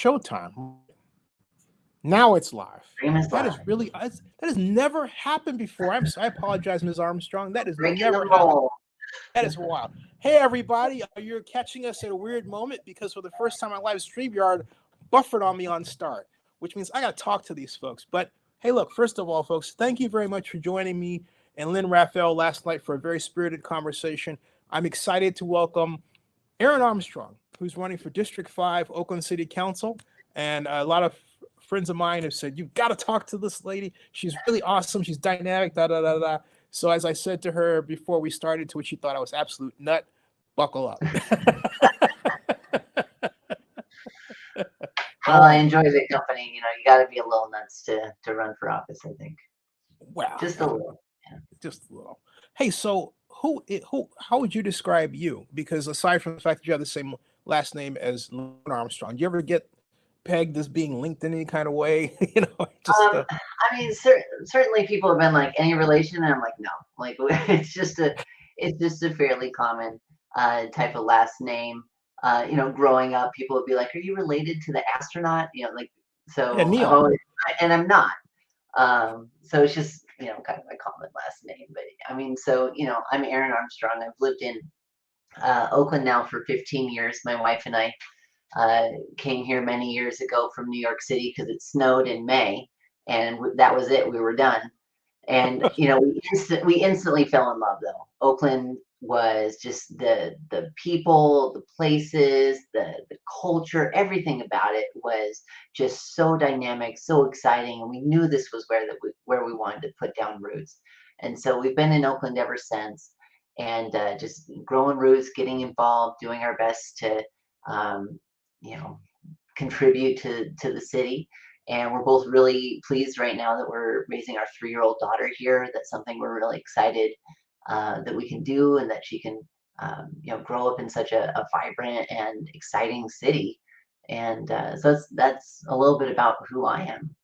Showtime. Now it's live. Stream is That live. is really that has never happened before. I apologize, Ms. Armstrong. That has Breaking never the happened. mold. That is wild. Hey, everybody, you're catching us at a weird moment because for the first time, my live StreamYard buffered on me on start, which means I got to talk to these folks. But hey, look, first of all, folks, thank you very much for joining me and Lynn Raphael last night for a very spirited conversation. I'm excited to welcome Erin Armstrong, who's running for District 5, Oakland City Council. And a lot of friends of mine have said, you've got to talk to this lady. She's really awesome. She's dynamic, da, da, da, da. So as I said to her before we started, to which she thought I was absolute nut, buckle up. Well, I enjoy the company. You got to be a little nuts to run for office, I think. Wow. Just a little. Yeah. Just a little. Hey, so how would you describe you? Because aside from the fact that you have the same last name as Lynn Armstrong, do you ever get pegged as being linked in any kind of way? I mean, certainly people have been like, any relation, and I'm like, no. Like, it's just a fairly common type of last name. Growing up, people would be like, "Are you related to the astronaut?" Like, so Yeah, Neil. I've always, and I'm not. So it's just kind of my common last name. But I mean, so I'm Erin Armstrong. I've lived in Oakland now for 15 years. My wife and I came here many years ago from New York City because it snowed in May, and that was it. We were done. And we instantly fell in love, though. Oakland was just the people, the places, the culture, everything about it was just so dynamic, so exciting, and we knew this was where we wanted to put down roots. And so we've been in Oakland ever since, and just growing roots, getting involved, doing our best to contribute to the city. And we're both really pleased right now that we're raising our 3-year-old daughter here. That's something we're really excited that we can do, and that she can, grow up in such a vibrant and exciting city. And so that's a little bit about who I am.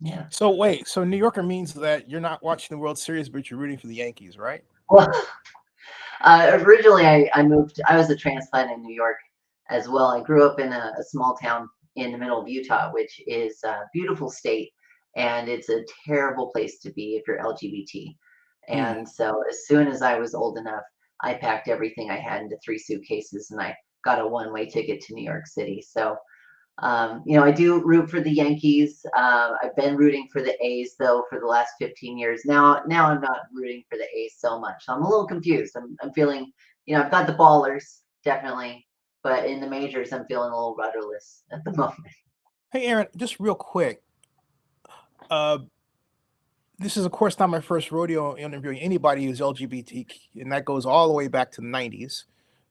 Yeah. So wait, so New Yorker means that you're not watching the World Series, but you're rooting for the Yankees, right? Well, originally I moved. I was a transplant in New York as well. I grew up in a small town in the middle of Utah, which is a beautiful state, and it's a terrible place to be if you're LGBT. And so as soon as I was old enough, I packed everything I had into 3 suitcases, and I got a one-way ticket to New York City. So, I do root for the Yankees. I've been rooting for the A's, though, for the last 15 years. Now I'm not rooting for the A's so much. So I'm a little confused. I'm feeling, I've got the ballers, definitely. But in the majors, I'm feeling a little rudderless at the moment. Hey, Erin, just real quick. This is, of course, not my first rodeo interviewing anybody who's LGBT, and that goes all the way back to the 90s.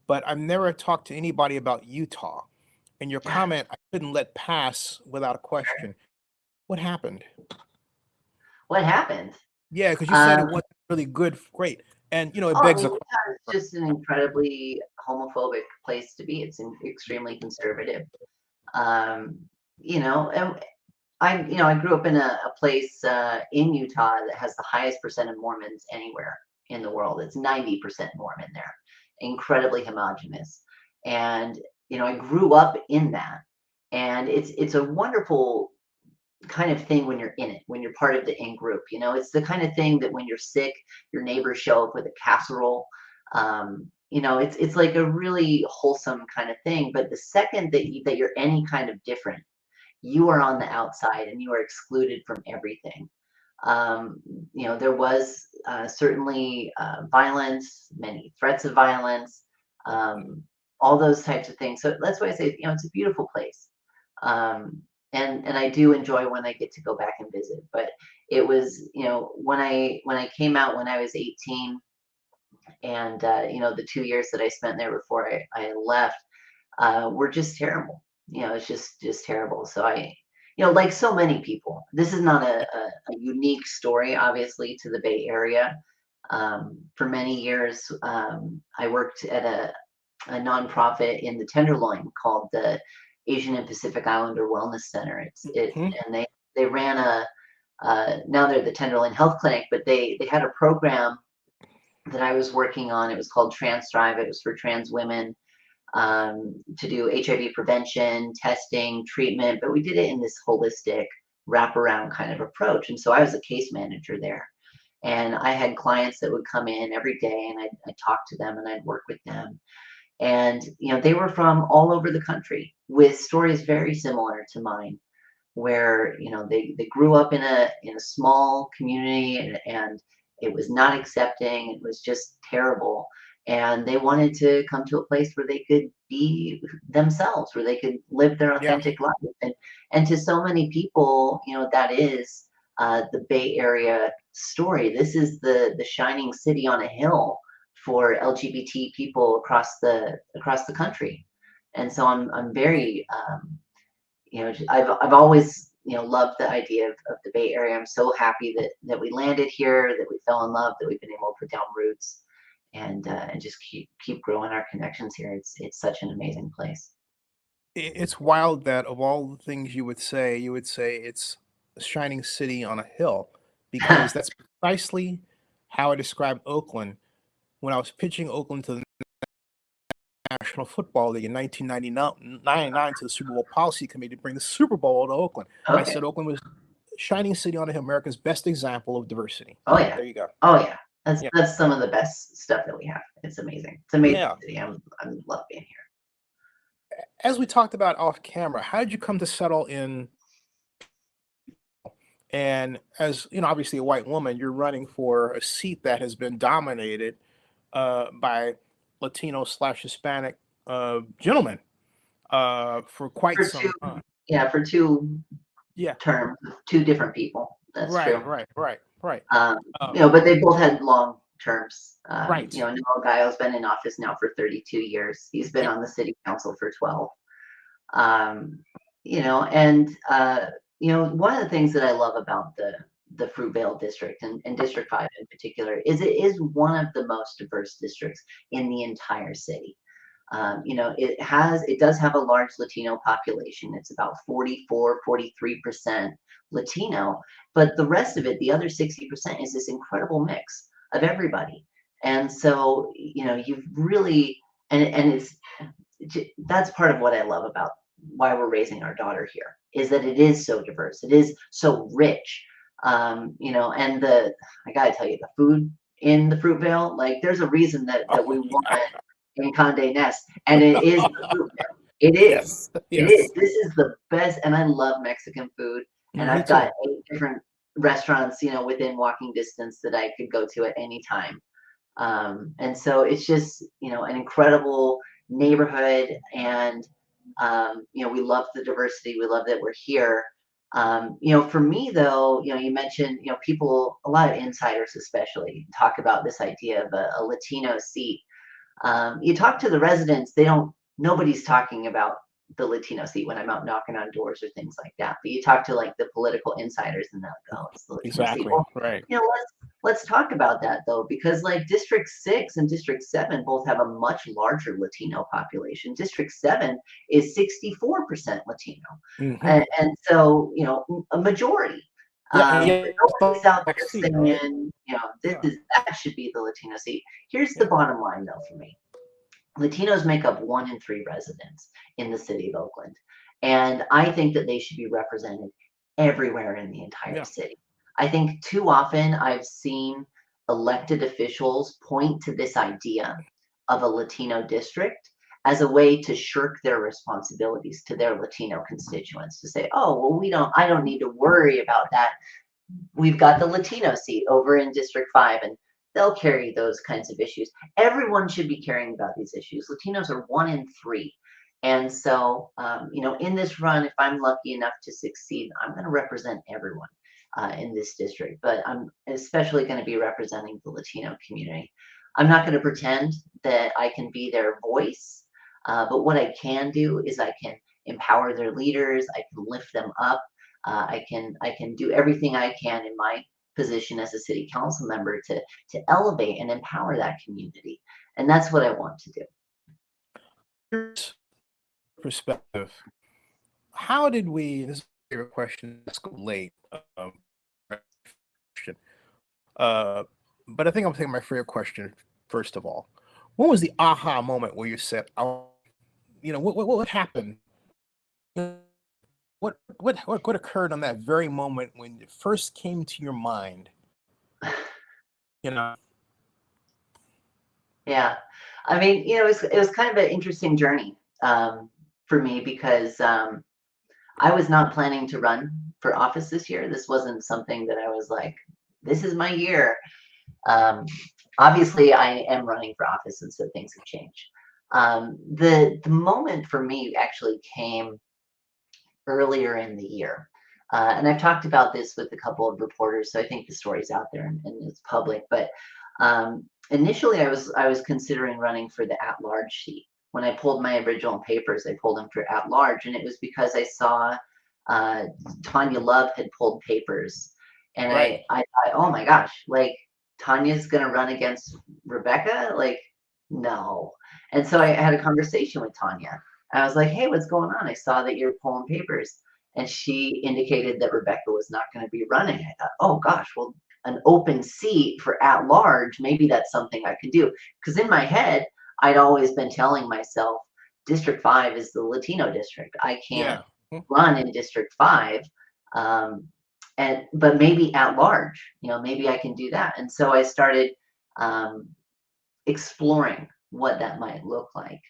But I've never talked to anybody about Utah. And your comment, I couldn't let pass without a question. What happened? What happened? Yeah, because you said it wasn't really good, great. And, it begs a question. It's just an incredibly homophobic place to be. It's extremely conservative. And I grew up in a place in Utah that has the highest percent of Mormons anywhere in the world. It's 90% Mormon there, incredibly homogenous. And I grew up in that, and it's a wonderful kind of thing when you're in it, when you're part of the in group. It's the kind of thing that when you're sick, your neighbors show up with a casserole. It's like a really wholesome kind of thing. But the second that you're any kind of different, you are on the outside and you are excluded from everything. There was certainly violence, many threats of violence, all those types of things. So that's why I say, it's a beautiful place. And I do enjoy when I get to go back and visit. But it was, when I came out when I was 18, and the 2 years that I spent there before I left were just terrible. It's just terrible. So like so many people, this is not a unique story, obviously, to the Bay Area. For many years, I worked at a nonprofit in the Tenderloin called the Asian and Pacific Islander Wellness Center. And they ran now they're the Tenderloin Health Clinic, but they had a program that I was working on. It was called Trans Drive. It was for trans women. to do HIV prevention, testing, treatment, but we did it in this holistic wraparound kind of approach. And so I was a case manager there. And I had clients that would come in every day, and I'd talk to them and I'd work with them. And they were from all over the country with stories very similar to mine, where they grew up in a small community, and it was not accepting. It was just terrible, and they wanted to come to a place where they could be themselves, where they could live their Yeah. authentic life. And to so many people, that is the Bay Area story. This is the shining city on a hill for LGBT people across the country. And so I'm very I've always loved the idea of the Bay Area. I'm so happy that we landed here, that we fell in love, that we've been able to put down roots, and just keep growing our connections here. It's such an amazing place. It's wild that of all the things you would say it's a shining city on a hill, because that's precisely how I described Oakland when I was pitching Oakland to the National Football League in 1999 to the Super Bowl Policy Committee to bring the Super Bowl to Oakland. I Okay. said Oakland was shining city on a hill, America's best example of diversity. Oh yeah. There you go. Oh yeah. Yeah. That's some of the best stuff that we have. It's amazing. It's amazing Yeah. city. I love being here. As we talked about off camera, how did you come to settle in? And as obviously a white woman, you're running for a seat that has been dominated by Latino slash Hispanic gentlemen for quite For some two, time. yeah, for two Yeah. terms, two different people. That's Right. true. Right. But they both had long terms. Right. Noel Gaio's been in office now for 32 years. He's been Yep. on the city council for 12. Um, and one of the things that I love about the Fruitvale district, and District 5 in particular, is it is one of the most diverse districts in the entire city. It does have a large Latino population. It's about 43% Latino, but the rest of it, the other 60%, is this incredible mix of everybody. And so, you've really, and that's part of what I love about why we're raising our daughter here, is that it is so diverse. It is so rich. And I gotta tell you, the food in the Fruitvale, like there's a reason that we won in Condé Nast, and it is the Fruitvale. It is. Yes. It is. This is the best, and I love Mexican food. And Me I've too. got 8 different restaurants, within walking distance that I could go to at any time. And so it's just, an incredible neighborhood, and we love the diversity. We love that we're here. For me though, you mentioned, people, a lot of insiders especially, talk about this idea of a Latino seat. You talk to the residents, nobody's talking about the Latino seat when I'm out knocking on doors or things like that. But you talk to like the political insiders, and they're like, "Oh, it's the Latino seat." Exactly. Well, Right. let's talk about that though, because like District 6 and District 7 both have a much larger Latino population. District 7 is 64% Latino, Mm-hmm. and so a majority. Yeah. But nobody's out there Seat, right? saying, Yeah. that should be the Latino seat. Here's the bottom line though for me. Latinos make up 1 in 3 residents in the city of Oakland. And I think that they should be represented everywhere in the entire Yeah. city. I think too often I've seen elected officials point to this idea of a Latino district as a way to shirk their responsibilities to their Latino constituents, to say, "Oh, well, I don't need to worry about that. We've got the Latino seat over in District 5, and they'll carry those kinds of issues." Everyone should be caring about these issues. Latinos are 1 in 3. And so, in this run, if I'm lucky enough to succeed, I'm going to represent everyone in this district, but I'm especially going to be representing the Latino community. I'm not going to pretend that I can be their voice, but what I can do is I can empower their leaders. I can lift them up. I can do everything I can in my position as a city council member to elevate and empower that community, and that's what I want to do. Here's perspective. How did we? This is a favorite question. Let's go late. Question. But I think I'm taking my favorite question first of all. What was the aha moment where you said, "Oh, what happened? What occurred on that very moment when it first came to your mind? You know. Yeah. I mean, it was kind of an interesting journey for me because I was not planning to run for office this year. This wasn't something that I was like, this is my year. Um, Obviously, I am running for office, and so things have changed. The moment for me actually came earlier in the year. And I've talked about this with a couple of reporters, so I think the story's out there and it's public. But initially, I was considering running for the at-large seat. When I pulled my original papers, I pulled them for at-large, and it was because I saw Tanya Love had pulled papers, and Right. I thought, oh my gosh, like Tanya's gonna run against Rebecca, like no. And so I had a conversation with Tanya. I was like, hey, what's going on? I saw that you're pulling papers. And she indicated that Rebecca was not going to be running. I thought, oh gosh, well, an open seat for at large, maybe that's something I could do. Because in my head, I'd always been telling myself, District 5 is the Latino district. I can't Yeah. run in District 5. But maybe at large, maybe I can do that. And so I started um, exploring what that might look like.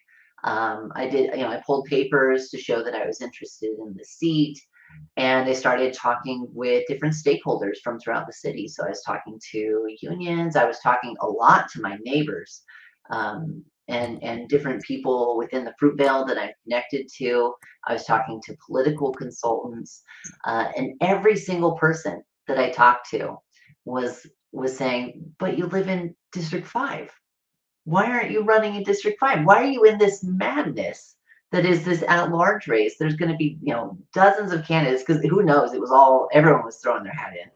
I did, I pulled papers to show that I was interested in the seat, and I started talking with different stakeholders from throughout the city. So I was talking to unions, I was talking a lot to my neighbors, and different people within the Fruitvale that I'm connected to. I was talking to political consultants, and every single person that I talked to was saying, "But you live in District 5. Why aren't you running in District 5? Why are you in this madness that is this at-large race? There's going to be, dozens of candidates because who knows? It was everyone was throwing their hat in.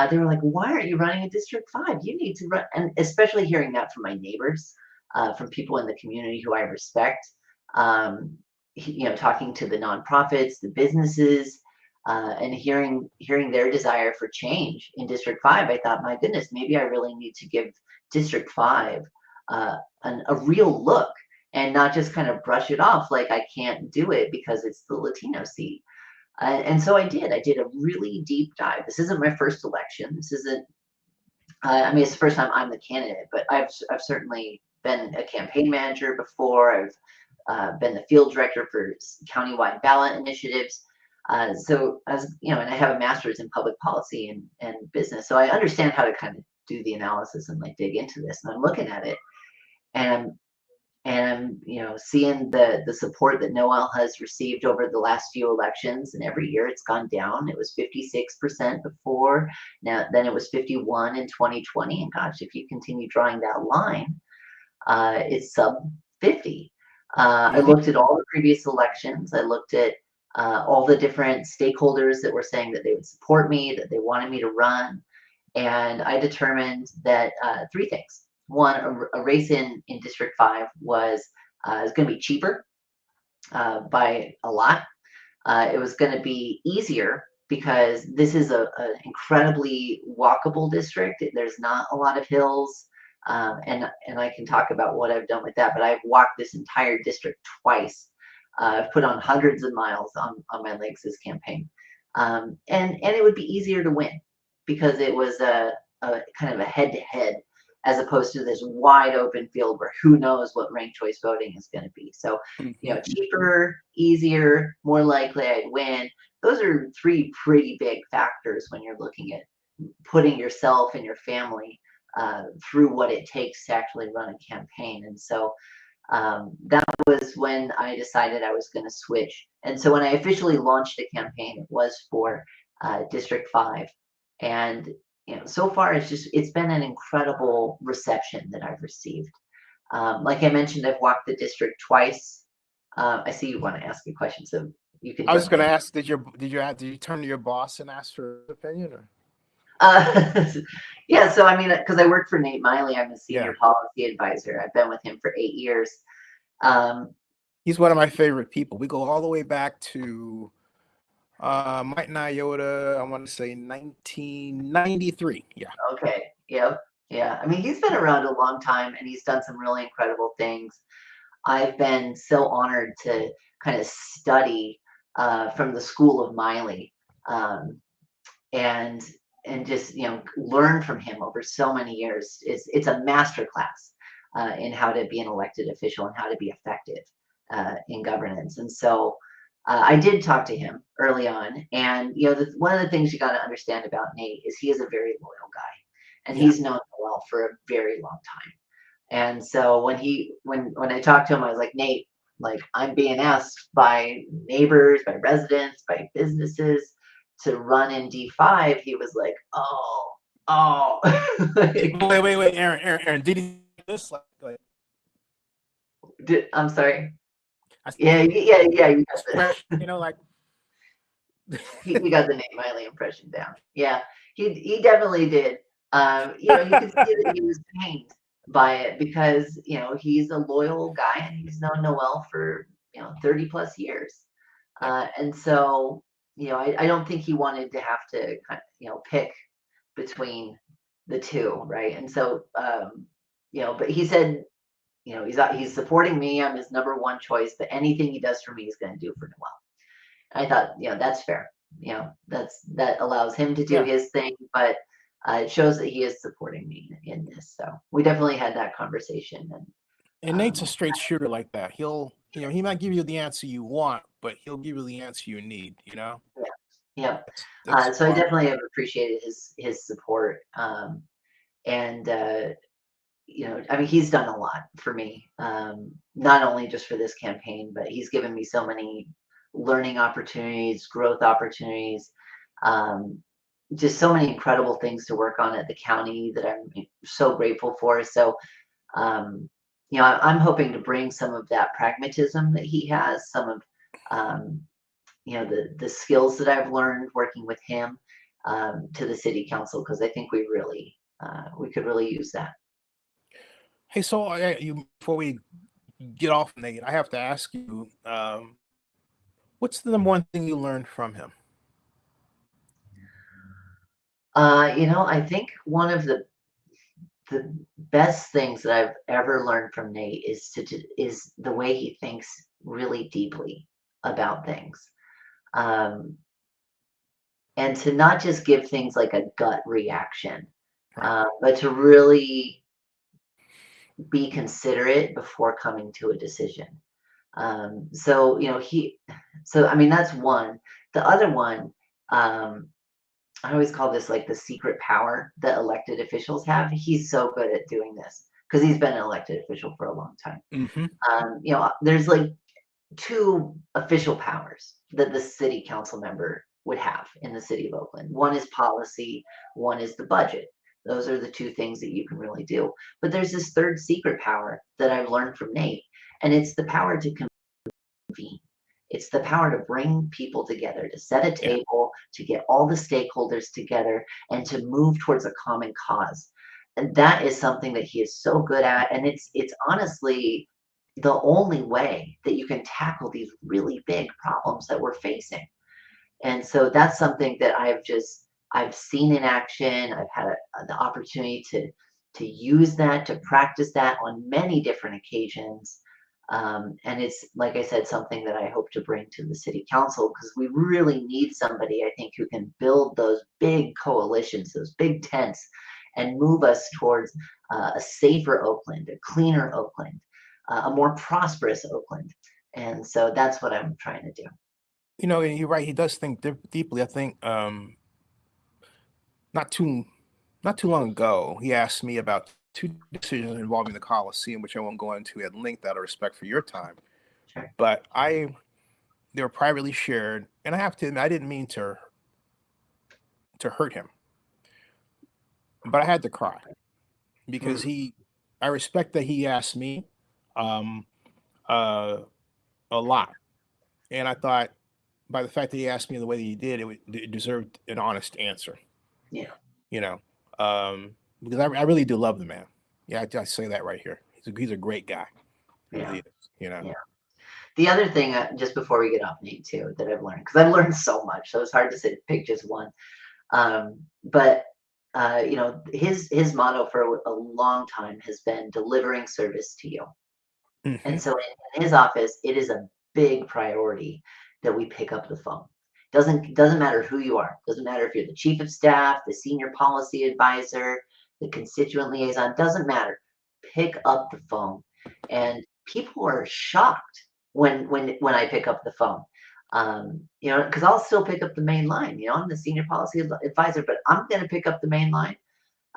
They were like, why aren't you running in District 5? You need to run. And especially hearing that from my neighbors, from people in the community who I respect, talking to the nonprofits, the businesses, and hearing their desire for change in District 5, I thought, my goodness, maybe I really need to give District 5 a real look and not just kind of brush it off like I can't do it because it's the Latino seat. And so I did. I did a really deep dive. This isn't my first election. This isn't. I mean, it's the first time I'm the candidate, but I've certainly been a campaign manager before. I've been the field director for countywide ballot initiatives. So as and I have a master's in public policy and business, so I understand how to kind of do the analysis and like dig into this. And I'm looking at it, and I'm seeing the support that Noel has received over the last few elections, and every year it's gone down. It was 56% before, then it was 51 in 2020, and gosh, if you continue drawing that line, it's sub 50. I looked at all the previous elections. I looked at all the different stakeholders that were saying that they would support me, that they wanted me to run, and I determined that three things. One, a race in District 5 was going to be cheaper by a lot. It was going to be easier because this is an incredibly walkable district. There's not a lot of hills, and I can talk about what I've done with that. But I've walked this entire district twice. I've put on hundreds of miles on my legs this campaign, and it would be easier to win because it was a kind of a head-to-head as opposed to this wide open field where who knows what ranked choice voting is going to be. So, cheaper, easier, more likely I'd win. Those are three pretty big factors when you're looking at putting yourself and your family through what it takes to actually run a campaign. And so that was when I decided I was going to switch. And so when I officially launched the campaign, it was for District 5. And so far it's been an incredible reception that I've received. Like I mentioned, I've walked the district twice. I see you want to ask a question, so you can. I was going to ask, did you turn to your boss and ask for his opinion, or? Yeah, so I mean, because I work for Nate Miley, I'm a senior policy advisor. I've been with him for 8 years. He's one of my favorite people. We go all the way back to Mike and Iota, I want to say 1993. Yeah. Okay. Yep. Yeah. I mean, he's been around a long time and he's done some really incredible things. I've been so honored to kind of study from the school of Miley, um, and just learn from him over so many years. It's a master class in how to be an elected official and how to be effective in governance. And so I did talk to him early on, and one of the things you got to understand about Nate is he is a very loyal guy, and Yeah. he's known Noel for a very long time. And so when I talked to him, I was like, Nate, like I'm being asked by neighbors, by residents, by businesses to run in D5. He was like, oh, like, Wait, Aaron, did he do this? I'm sorry. I Yeah, said, yeah. You got like you got the Nate Miley impression down. Yeah, he definitely did. You could see that he was pained by it because he's a loyal guy and he's known Noel for 30 plus years, yeah. and so I don't think he wanted to have to pick between the two, right? And so but he said he's supporting me. I'm his number one choice, but anything he does for me, he's going to do for Noel. I thought, that's fair. That allows him to do Yeah. his thing, but it shows that he is supporting me in this. So we definitely had that conversation. And Nate's a straight shooter like that. He might give you the answer you want, but he'll give you the answer you need, Yeah, yeah. That's So I smart. definitely have appreciated his support. And I mean, he's done a lot for me, not only just for this campaign, but he's given me so many learning opportunities, growth opportunities, um, just so many incredible things to work on at the county that I'm so grateful for. So, I'm hoping to bring some of that pragmatism that he has, some of, um, the skills that I've learned working with him to the city council because I think we could really use that. Hey, so before we get off Nate, I have to ask you, what's the number one thing you learned from him? I think one of the best things that I've ever learned from Nate is the way he thinks really deeply about things. Um, and to not just give things like a gut reaction, Right. but to really be considerate before coming to a decision. So, I mean, that's one. The other one, um, I always call this like the secret power that elected officials have. He's so good at doing this because he's been an elected official for a long time. Mm-hmm. There's like two official powers that the city council member would have in the city of Oakland. One is policy, one is the budget. Those are the two things that you can really do. But there's this third secret power that I've learned from Nate, and it's the power to convene. It's the power to bring people together, to set a Yeah. table, to get all the stakeholders together, and to move towards a common cause. And that is something that he is so good at. And it's honestly the only way that you can tackle these really big problems that we're facing. And so that's something that I've seen in action. I've had the opportunity to use that, to practice that on many different occasions. And it's, like I said, something that I hope to bring to the city council because we really need somebody, I think, who can build those big coalitions, those big tents, and move us towards a safer Oakland, a cleaner Oakland, a more prosperous Oakland. And so that's what I'm trying to do. And you're right. He does think deeply. I think not too not too long ago, he asked me about two decisions involving the Coliseum, which I won't go into at length out of respect for your time. Sure. But they were privately shared, and I have to admit, I didn't mean to hurt him, but I had to cry because Mm, I respect that he asked me um, uh, a lot, and I thought by the fact that he asked me the way that he did, it deserved an honest answer. yeah. You know, because I really do love the man. Yeah, I say that right here. He's a great guy. He Yeah. really is. Yeah. The other thing, just before we get off Nate too, that I've learned, because I've learned so much, so it's hard to pick just one. But his motto for a long time has been delivering service to you. Hmm. And so in his office, it is a big priority that we pick up the phone. Doesn't matter who you are. Doesn't matter if you're the chief of staff, the senior policy advisor, the constituent liaison. Doesn't matter. Pick up the phone, and people are shocked when I pick up the phone. Because I'll still pick up the main line. I'm the senior policy advisor, but I'm going to pick up the main line,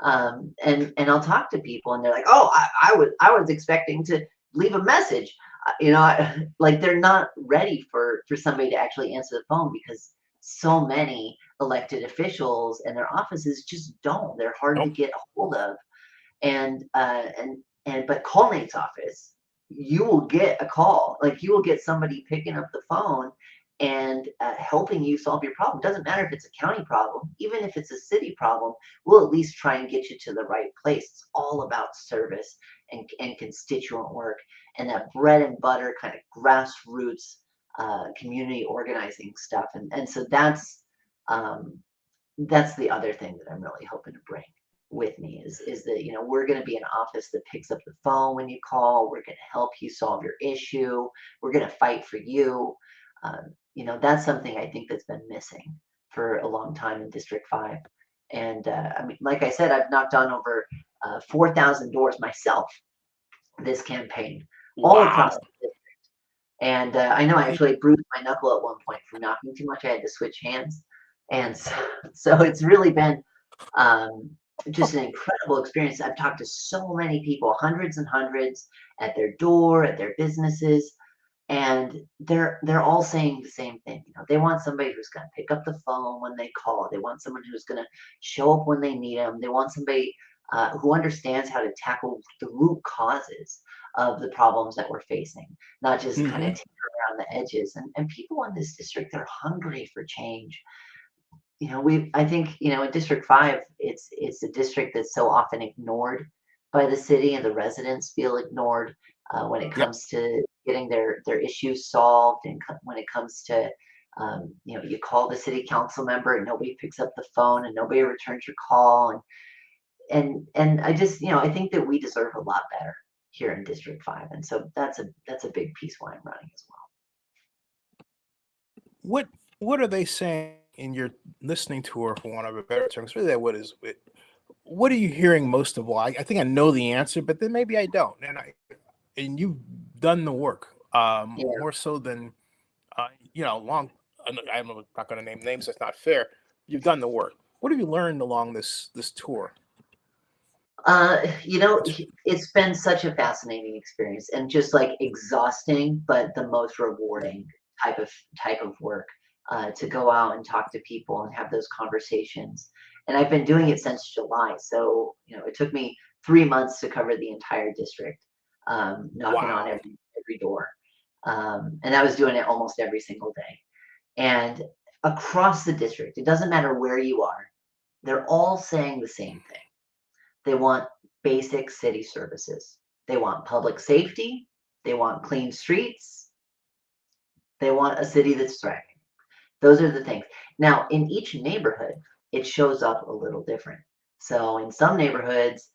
and I'll talk to people, and they're like, "Oh, I was expecting to leave a message." Like they're not ready for somebody to actually answer the phone because so many elected officials and their offices just don't. They're hard to Nope. get a hold of, and but call Nate's office, you will get a call. Like you will get somebody picking up the phone and helping you solve your problem. Doesn't matter if it's a county problem, even if it's a city problem, we'll at least try and get you to the right place. It's all about service and constituent work and that bread and butter kind of grassroots community organizing stuff. And so that's the other thing that I'm really hoping to bring with me is that we're going to be an office that picks up the phone when you call. We're going to help you solve your issue. We're going to fight for you. That's something I think that's been missing for a long time in District 5. And I mean, like I said, I've knocked on over 4,000 doors myself this campaign, all across Wow. the district. And I know I actually bruised my knuckle at one point from knocking too much. I had to switch hands. And so it's really been um, just an incredible experience. I've talked to so many people, hundreds and hundreds, at their door, at their businesses, and they're all saying the same thing. They want somebody who's going to pick up the phone when they call. They want someone who's going to show up when they need them. They want somebody who understands how to tackle the root causes of the problems that we're facing, not just kind of Hmm. tinker around the edges. And people in this district, they're hungry for change. I think, in District 5, it's a district that's so often ignored by the city, and the residents feel ignored when it Yep. comes to getting their issues solved, and when it comes to, you call the city council member and nobody picks up the phone and nobody returns your call, and I just, I think that we deserve a lot better here in District 5, and so that's a big piece why I'm running as well. What What are they saying in your listening tour, for want of a better term? It's really that. What are you hearing most of all? I think I know the answer, but then maybe I don't. And you've done the work, Yeah. more so than long. I'm not going to name names. That's not fair. You've done the work. What have you learned along this tour? It's been such a fascinating experience and just like exhausting, but the most rewarding type of work to go out and talk to people and have those conversations. And I've been doing it since July, so it took me 3 months to cover the entire district, knocking on Wow. every door, and I was doing it almost every single day. And across the district, it doesn't matter where you are, they're all saying the same thing. They want basic city services. They want public safety. They want clean streets. They want a city that's thriving. Those are the things. Now, in each neighborhood, it shows up a little different. So, in some neighborhoods,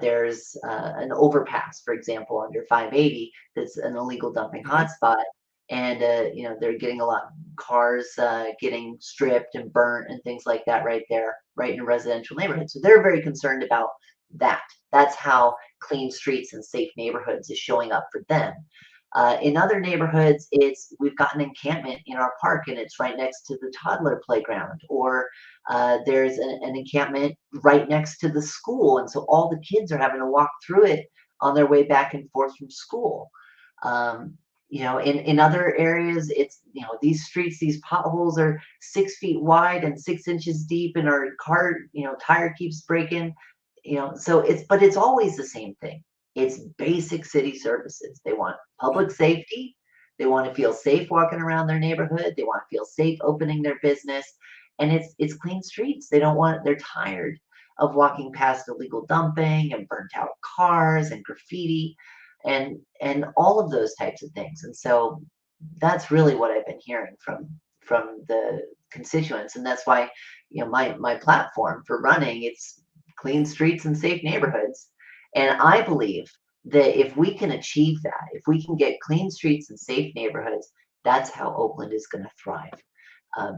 there's an overpass, for example, under 580, that's an illegal dumping Hmm. hotspot, and they're getting a lot of cars getting stripped and burnt and things like that right there, right in a residential neighborhood. So they're very concerned about that. That's how clean streets and safe neighborhoods is showing up for them. In other neighborhoods, we've got an encampment in our park and it's right next to the toddler playground, or there's an encampment right next to the school, and so all the kids are having to walk through it on their way back and forth from school. Um, in other areas, it's these streets, these potholes are 6 feet wide and 6 inches deep, and our car tire keeps breaking. So it's always the same thing. It's basic city services. They want public safety. They want to feel safe walking around their neighborhood. They want to feel safe opening their business. And it's clean streets. They're tired of walking past illegal dumping and burnt out cars and graffiti and all of those types of things. And so that's really what I've been hearing from the constituents. And that's why, my platform for running, it's clean streets and safe neighborhoods. And I believe that if we can achieve that, if we can get clean streets and safe neighborhoods, that's how Oakland is going to thrive.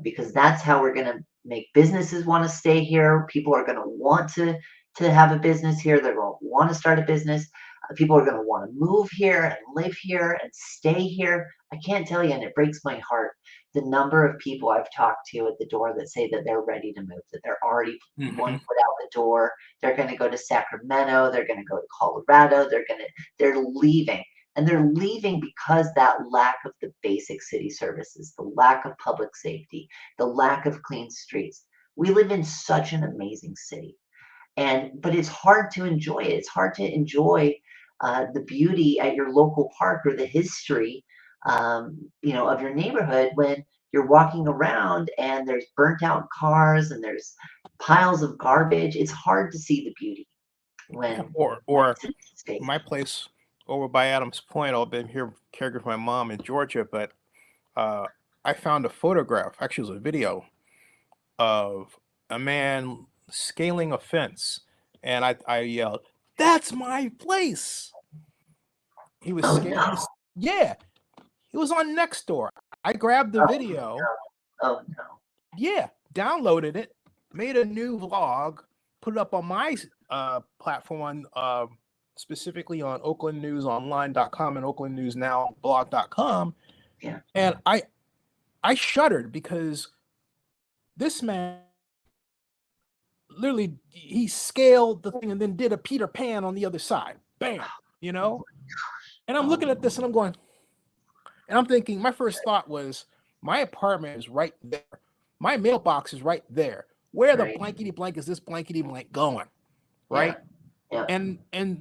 Because that's how we're going to make businesses want to stay here. People are going to want to have a business here. They're going to want to start a business. People are going to want to move here and live here and stay here. I can't tell you, and it breaks my heart, the number of people I've talked to at the door that say that they're ready to move, that they're already one foot out the door. They're going to go to Sacramento. They're going to go to Colorado. They're leaving. And they're leaving because that lack of the basic city services, the lack of public safety, the lack of clean streets. We live in such an amazing city. But it's hard to enjoy it. It's hard to enjoy the beauty at your local park or the history, of your neighborhood when you're walking around and there's burnt out cars and there's piles of garbage. It's hard to see the beauty when Or it's in this state. my place over by Adams Point. I've been here caregiving for my mom in Georgia, but I found a photograph. Actually, it was a video of a man scaling a fence, and I yelled, "That's my place!" He was Oh scaling. no! Yeah, he was on Nextdoor. I grabbed the Oh video. no! Oh no! Yeah, downloaded it, made a new vlog, put it up on my platform on specifically on oaklandnewsonline.com and oaklandnewsnowblog.com. Yeah. And I shuddered because this man literally he scaled the thing and then did a Peter Pan on the other side. Bam, you know? And I'm looking at this and I'm going, and I'm thinking, my first thought was, my apartment is right there. My mailbox is right there. Where the Right. blankety blank is this blankety blank going? Right? Yeah. And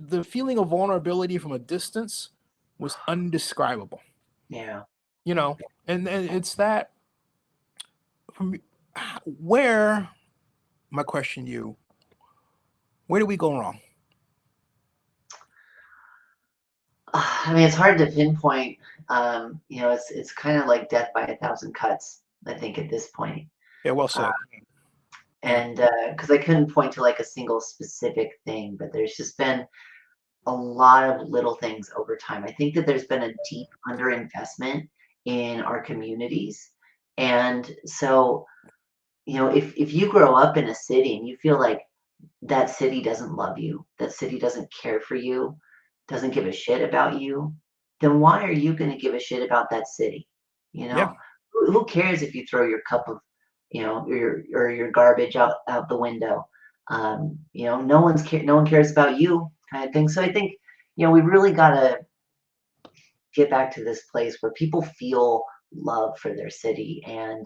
the feeling of vulnerability from a distance was undescribable. Yeah. You know, and it's that from where my question to you, where do we go wrong? I mean, it's hard to pinpoint. It's kind of like death by 1,000 cuts, I think, at this point. Yeah, well said. And because I couldn't point to like a single specific thing, but there's just been a lot of little things over time. I think that there's been a deep underinvestment in our communities. And so, if you grow up in a city and you feel like that city doesn't love you, that city doesn't care for you, doesn't give a shit about you, then why are you going to give a shit about that city? Yeah. Who cares if you throw your cup of, your garbage out the window? No one cares about you, kind of thing. So I think, we really got to get back to this place where people feel love for their city. And,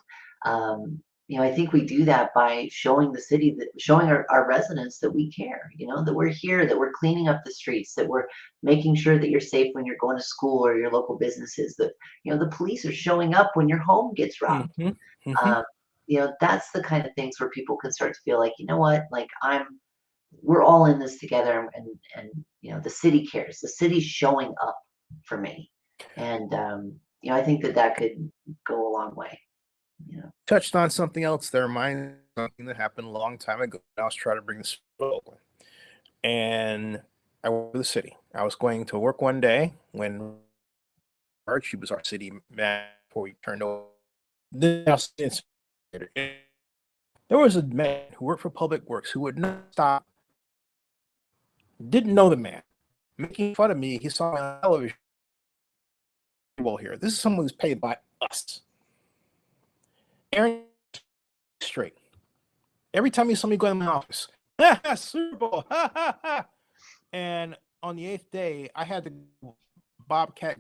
I think we do that by showing the city, showing our residents that we care, that we're here, that we're cleaning up the streets, that we're making sure that you're safe when you're going to school or your local businesses, that, the police are showing up when your home gets robbed. That's the kind of things where people can start to feel like, you know what, like we're all in this together, and the city cares. The city's showing up for me. And, I think that could go a long way. Touched on something else that reminds me of something that happened a long time ago. I was trying to bring this to Oakland. And I went to the city. I was going to work one day when she was our city manager before we turned over. There was a man who worked for Public Works who would not stop, didn't know the man, making fun of me. He saw me on television. Well, here, this is someone who's paid by us. Erin straight. Every time you saw me go in my office, Super Bowl, and on the 8th day, I had to Bobcat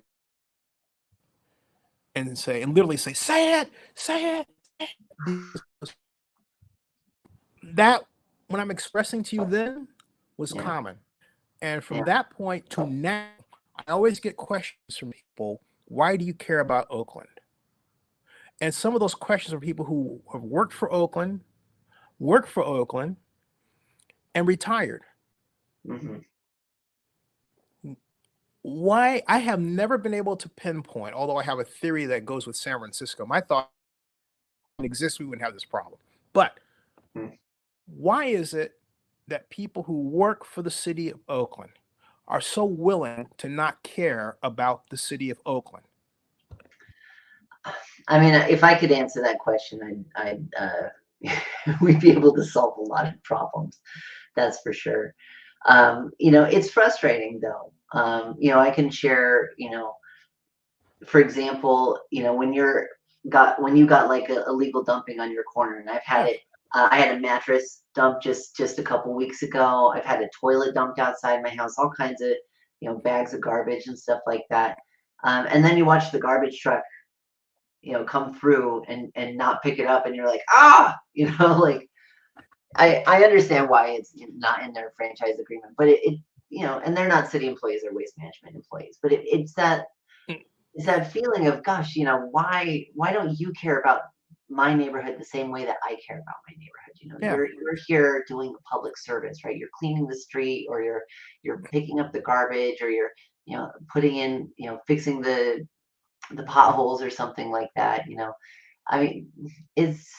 and literally say, say it. That, when I'm expressing to you then, was common. And from that point to now, I always get questions from people, why do you care about Oakland? And some of those questions are people who have worked for Oakland, and retired. Mm-hmm. Why? I have never been able to pinpoint, although I have a theory that goes with San Francisco. My thought exists, we wouldn't have this problem. But why is it that people who work for the city of Oakland, are so willing to not care about the city of Oakland? I mean, if I could answer that question, we'd be able to solve a lot of problems. That's for sure. It's frustrating though. I can share, for example, when you got like a illegal dumping on your corner, and I've had Yeah. it. I had a mattress dumped just a couple weeks ago. I've had a toilet dumped outside my house, all kinds of bags of garbage and stuff like that. And then you watch the garbage truck come through and not pick it up, and you're like, like I understand why it's not in their franchise agreement, but and they're not city employees, they're waste management employees, but it's that feeling of, gosh, why don't you care about my neighborhood the same way that I care about my neighborhood? Yeah. You're here doing a public service, right? You're cleaning the street, or you're picking up the garbage, or you're putting in, fixing the potholes or something like that. I mean, it's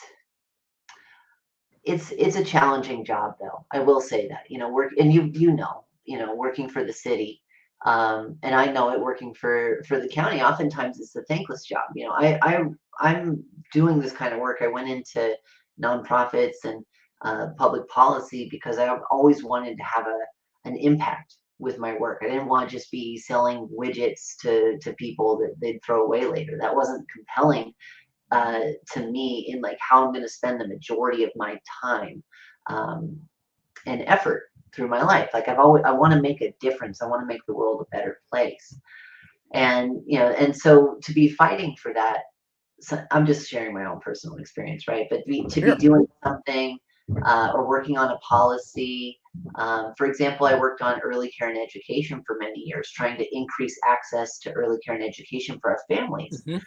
it's a challenging job, though. I will say that, work, and working for the city, and I know it, working for the county, oftentimes it's a thankless job. I'm doing this kind of work. I went into nonprofits and public policy because I always wanted to have an impact with my work. I didn't want to just be selling widgets to people that they'd throw away later. That wasn't compelling to me in like how I'm going to spend the majority of my time um, and effort through my life. Like I want to make a difference. I want to make the world a better place. And so to be fighting for that, so I'm just sharing my own personal experience, right? But to be Sure. doing something or working on a policy. For example, I worked on early care and education for many years, trying to increase access to early care and education for our families, Hmm.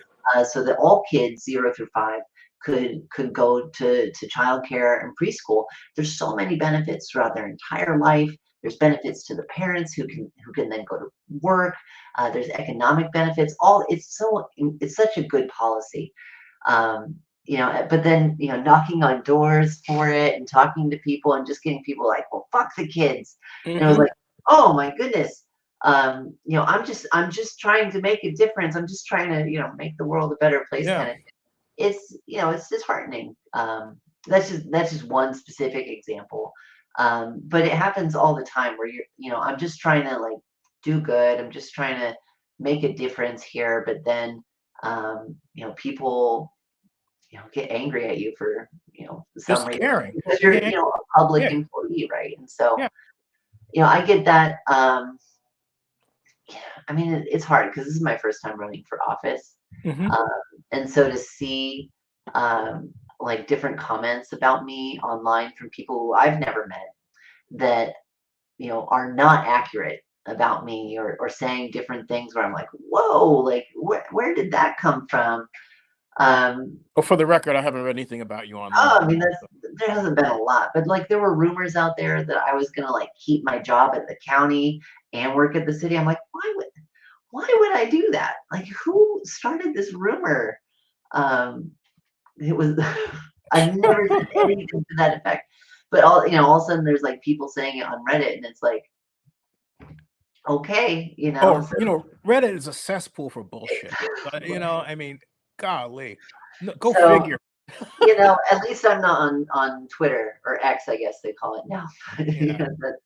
so that all kids 0 through 5 could go to childcare and preschool. There's so many benefits throughout their entire life. There's benefits to the parents who can then go to work. There's economic benefits. It's such a good policy. But then knocking on doors for it and talking to people and just getting people like, well, fuck the kids. And it was Hmm. like, oh my goodness. I'm just trying to make a difference. I'm just trying to make the world a better place, Yeah. kind of. It's disheartening. That's just one specific example. But it happens all the time where I'm just trying to like do good. I'm just trying to make a difference here, but then people get angry at you for some Just reason, caring. because They you're get angry. a public Yeah. employee, right? And so Yeah. I get that. I mean, it's hard because this is my first time running for office. Hmm. Um, and so to see like different comments about me online from people who I've never met that are not accurate about me, or saying different things where I'm like, whoa, like where did that come from? Um, Well, for the record, I haven't read anything about you oh, I online. mean, there hasn't been a lot, but like there were rumors out there that I was gonna like keep my job at the county and work at the city. I'm like, why would I do that? Like, who started this rumor? Um, it was I've never said anything to that effect. But all of a sudden there's like people saying it on Reddit, and it's like, okay, Oh, so Reddit is a cesspool for bullshit. right. I mean, golly, no, go So, figure. at least I'm not on Twitter, or X, I guess they call it now. Yeah. But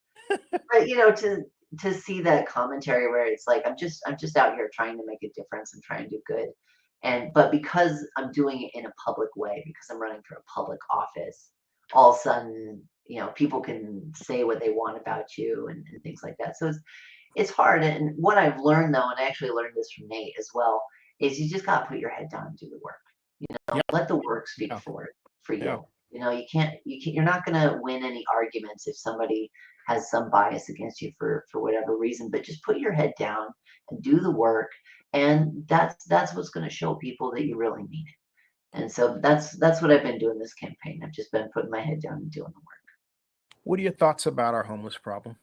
to see that commentary where it's like, I'm just out here trying to make a difference and trying to do good. But because I'm doing it in a public way, because I'm running for a public office, all of a sudden, people can say what they want about you, and things like that. So it's hard. And what I've learned, though, and I actually learned this from Nate as well, is you just got to put your head down and do the work. Yeah. Let the work speak Yeah. for Yeah. you. You're not going to win any arguments if somebody has some bias against you for whatever reason. But just put your head down and do the work, and that's what's going to show people that you really mean it. And so that's what I've been doing this campaign. I've just been putting my head down and doing the work. What are your thoughts about our homeless problem?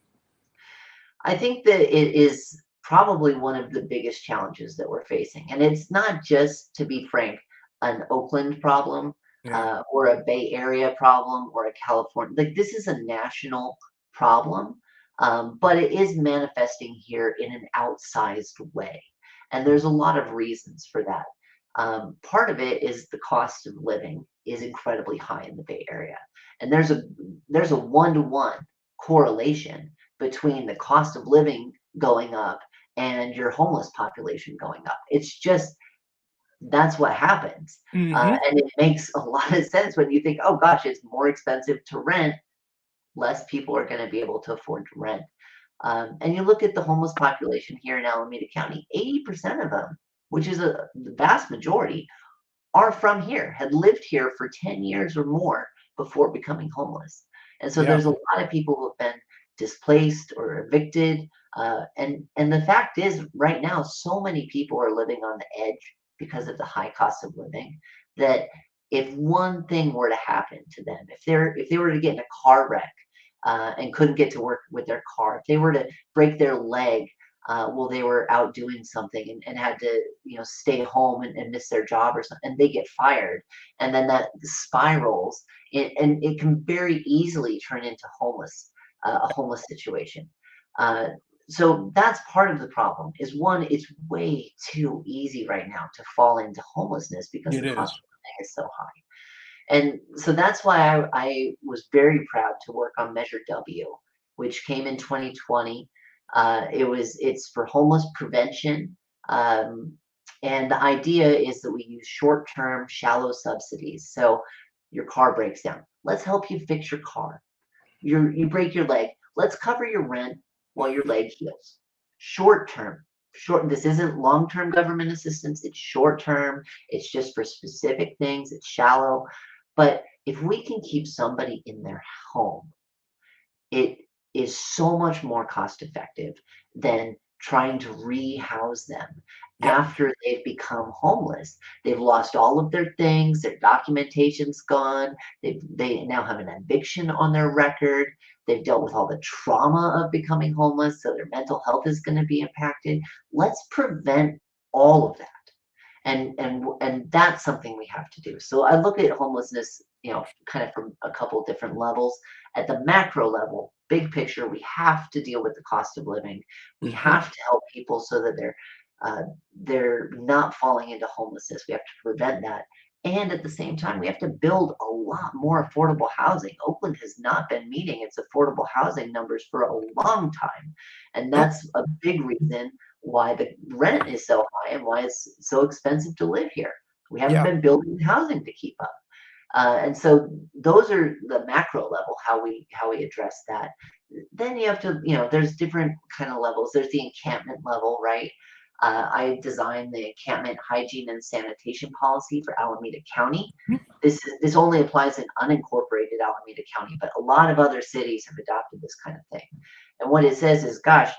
I think that it is probably one of the biggest challenges that we're facing. And it's not just, to be frank, an Oakland problem, Yeah. or a Bay Area problem, or a California. Like, this is a national problem. but it is manifesting here in an outsized way. And there's a lot of reasons for that. Part of it is the cost of living is incredibly high in the Bay Area. And there's a one-to-one correlation between the cost of living going up and your homeless population going up. It's just that's what happens. Mm-hmm. And it makes a lot of sense when you think, oh gosh, it's more expensive to rent, less people are going to be able to afford to rent. And you look at the homeless population here in Alameda County, 80% of them, which is the vast majority, are from here, had lived here for 10 years or more before becoming homeless. And so Yeah. there's a lot of people who have been displaced or evicted. And the fact is, right now, so many people are living on the edge because of the high cost of living that if one thing were to happen to them, if they were to get in a car wreck and couldn't get to work with their car, if they were to break their leg while they were out doing something and had to, stay home and miss their job or something, and they get fired, and then that spirals, and it can very easily turn into a homeless situation. So that's part of the problem. Is one, it's way too easy right now to fall into homelessness because It the cost is. of living is so high. And so that's why I was very proud to work on Measure W, which came in 2020. It's for homeless prevention. Um, and the idea is that we use short-term, shallow subsidies. So your car breaks down. Let's help you fix your car. You break your leg. Let's cover your rent while your leg heals. Short term. This isn't long-term government assistance. It's short term. It's just for specific things. It's shallow. But if we can keep somebody in their home, it is so much more cost effective than trying to rehouse them Yep. after they've become homeless. They've lost all of their things, their documentation's gone, they now have an eviction on their record, they've dealt with all the trauma of becoming homeless, so their mental health is going to be impacted. Let's prevent all of that. And that's something we have to do. So I look at homelessness, kind of from a couple different levels. At the macro level, big picture, we have to deal with the cost of living. We Mm-hmm. have to help people so that they're not falling into homelessness. We have to prevent that. And at the same time, we have to build a lot more affordable housing. Oakland has not been meeting its affordable housing numbers for a long time. And Nope. that's a big reason why the rent is so high and why it's so expensive to live here. We haven't Yeah. been building housing to keep up. And so those are the macro level, how we address that. Then you have to, there's different kind of levels. There's the encampment level, right? I designed the encampment hygiene and sanitation policy for Alameda County. This only applies in unincorporated Alameda County, but a lot of other cities have adopted this kind of thing. And what it says is, gosh,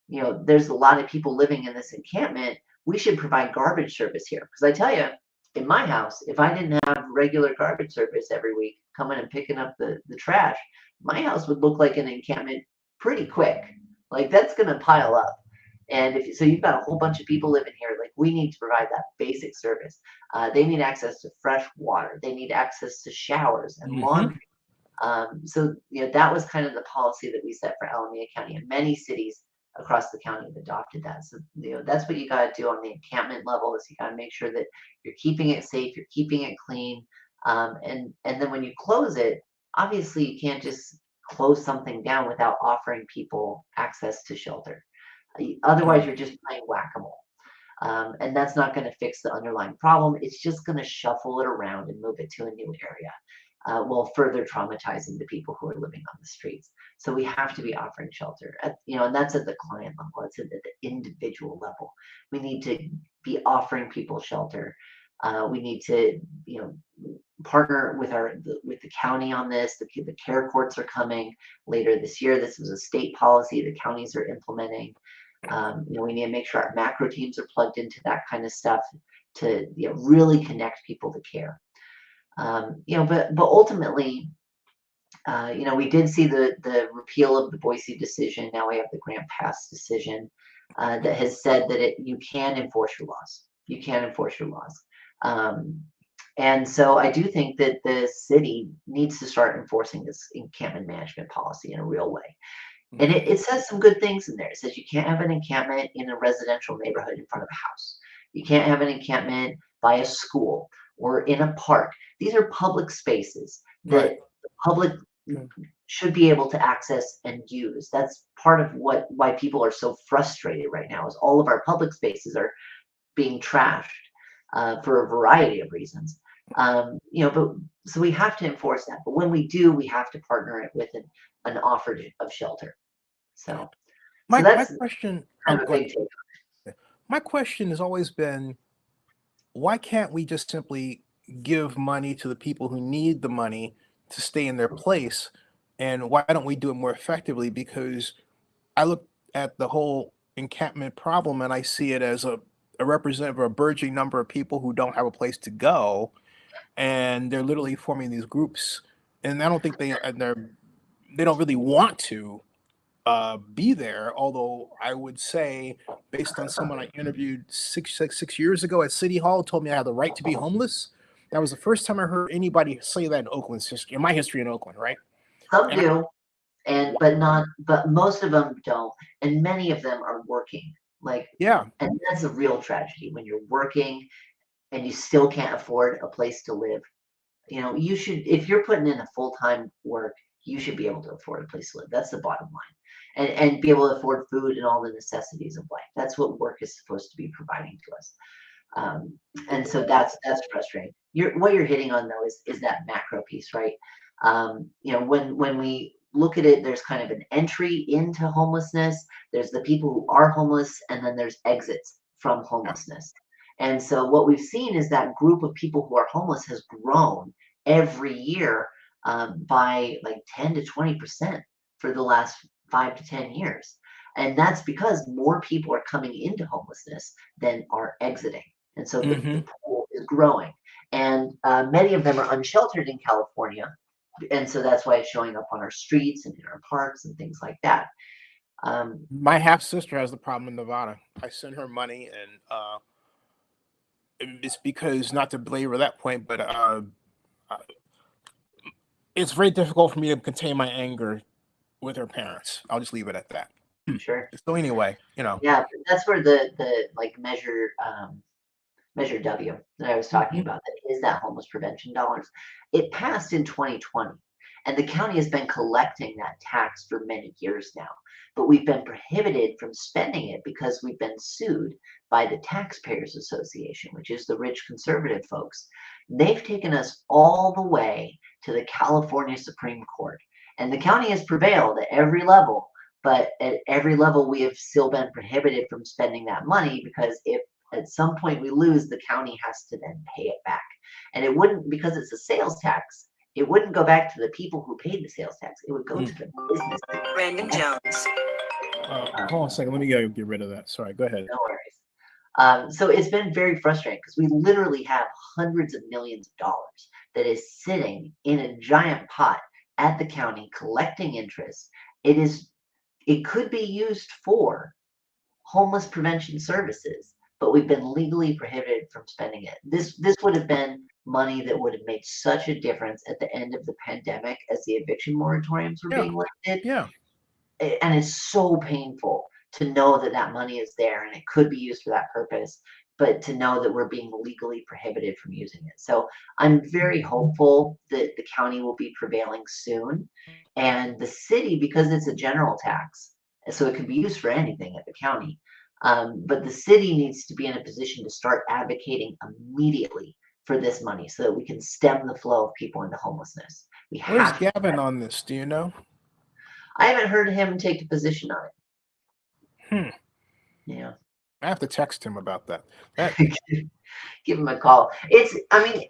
there's a lot of people living in this encampment. We should provide garbage service here. Because I tell you, in my house, if I didn't have regular garbage service every week coming and picking up the trash, my house would look like an encampment pretty quick. Like that's going to pile up. And so you've got a whole bunch of people living here, like we need to provide that basic service. They need access to fresh water. They need access to showers and Mm-hmm. laundry. So that was kind of the policy that we set for Alameda County, and many cities across the county have adopted that. So that's what you got to do on the encampment level, is you got to make sure that you're keeping it safe, you're keeping it clean, and then when you close it, obviously you can't just close something down without offering people access to shelter. Otherwise, Yeah. you're just playing whack-a-mole. And that's not going to fix the underlying problem. It's just going to shuffle it around and move it to a new area, while further traumatizing the people who are living on the streets. So we have to be offering shelter, and that's at the client level. It's at the individual level. We need to be offering people shelter. We need to, partner with with the county on this. The care courts are coming later this year. This is a state policy the counties are implementing. We need to make sure our macro teams are plugged into that kind of stuff to really connect people to care. But ultimately, we did see the repeal of the Boise decision. Now we have the Grant Pass decision that has said that you can enforce your laws. You can enforce your laws. And so I do think that the city needs to start enforcing this encampment management policy in a real way. And it says some good things in there. It says you can't have an encampment in a residential neighborhood in front of a house. You can't have an encampment by a school or in a park. These are public spaces Right. that the public should be able to access and use. That's part of why people are so frustrated right now is all of our public spaces are being trashed for a variety of reasons. But so we have to enforce that. But when we do, we have to partner it with an offer of shelter. So My that's question. kind Oh, of a go ahead. big take. My question has always been, why can't we just simply give money to the people who need the money to stay in their place? And why don't we do it more effectively? Because I look at the whole encampment problem and I see it as a representative of a burgeoning number of people who don't have a place to go, and they're literally forming these groups. And I don't think they don't really want to be there. Although I would say, based on someone I interviewed 6 years ago at City Hall, told me I had the right to be homeless. That was the first time I heard anybody say that in Oakland's history, in my history in Oakland, right? Some And I, do, but most of them don't, and many of them are working. Like, yeah, and that's a real tragedy when you're working and you still can't afford a place to live. You should, if you're putting in a full-time work, you should be able to afford a place to live. That's the bottom line. And be able to afford food and all the necessities of life. That's what work is supposed to be providing to us. And so that's frustrating. What you're hitting on though is that macro piece, right? When we look at it, there's kind of an entry into homelessness. There's the people who are homeless, and then there's exits from yeah. homelessness. And so what we've seen is that group of people who are homeless has grown every year by like 10 to 20% for the last 5 to 10 years. And that's because more people are coming into homelessness than are exiting. And so the Hmm. pool is growing. And many of them are unsheltered in California. And so that's why it's showing up on our streets and in our parks and things like that. Um, My half sister has the problem in Nevada. I send her money, and it's because, not to belabor that point, but uh, it's very difficult for me to contain my anger with her parents. I'll just leave it at that. sure. So anyway, Yeah, but that's where the like Measure W that I was talking Mhm. about, that is that homeless prevention dollars. It passed in 2020, and the county has been collecting that tax for many years now. But we've been prohibited from spending it because we've been sued by the Taxpayers Association, which is the rich conservative folks. They've taken us all the way to the California Supreme Court, and the county has prevailed at every level. But at every level, we have still been prohibited from spending that money because if at some point we lose, the county has to then pay it back. And it wouldn't, because it's a sales tax, it wouldn't go back to the people who paid the sales tax. It would go to the businesses. Brandon Jones. Hold on a second. Let me get rid of that. Sorry. Go ahead. No worries. So it's been very frustrating because we literally have hundreds of millions of dollars that is sitting in a giant pot at the county collecting interest. It could be used for homeless prevention services, but we've been legally prohibited from spending it. This would have been money that would have made such a difference at the end of the pandemic as the eviction moratoriums were Yeah. being lifted. Yeah. And it's so painful to know that that money is there and it could be used for that purpose, but to know that we're being legally prohibited from using it. So I'm very hopeful that the county will be prevailing soon, and the city, because it's a general tax, so it can be used for anything at the county. But the city needs to be in a position to start advocating immediately for this money so that we can stem the flow of people into homelessness. We Where's have to. Gavin on this? Do you know? I haven't heard him take a position on it. Hmm. Yeah. I have to text him about that. That. Give him a call. I mean,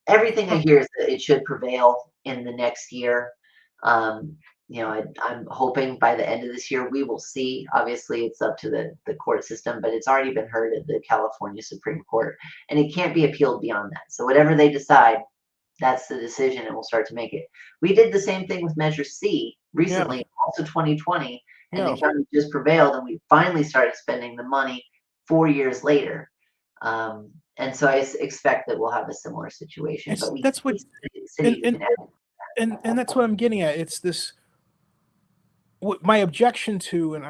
everything I hear is that it should prevail in the next year. Um, I'm hoping by the end of this year we will see. Obviously, it's up to the court system, but it's already been heard at the California Supreme Court, and it can't be appealed beyond that. So whatever they decide, that's the decision, and we'll start to make it. We did the same thing with Measure C Yeah. recently, also 2020, and Yeah. the county just prevailed, and we finally started spending the money 4 years later. And so I expect that we'll have a similar situation, It's but that's what city, and you and can add. and that's what I'm getting at. It's this. what my objection to, and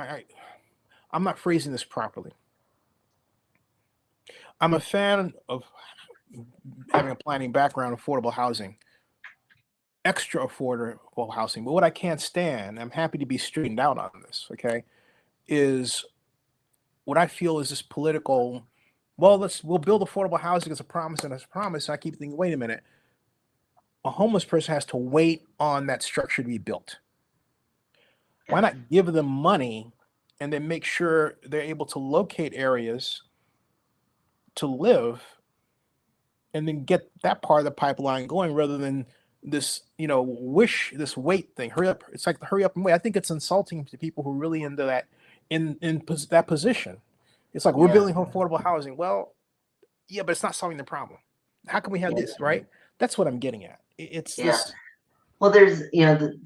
I'm not phrasing this properly. I'm a fan of having a planning background, affordable housing, extra affordable housing. But what I can't stand, I'm happy to be straightened out on this, okay, is what I feel is this political, well, we'll build affordable housing as a promise and as a promise. And I keep thinking, wait a minute, a homeless person has to wait on that structure to be built. Why not give them money and then make sure they're able to locate areas to live and then get that part of the pipeline going rather than this, this wait thing. Hurry up. It's like the hurry up and wait. I think it's insulting to people who are really into that that position. It's like we're Yeah. building affordable housing. Well, yeah, but it's not solving the problem. How can we have this, right? That's what I'm getting at. It's this. Well, there's,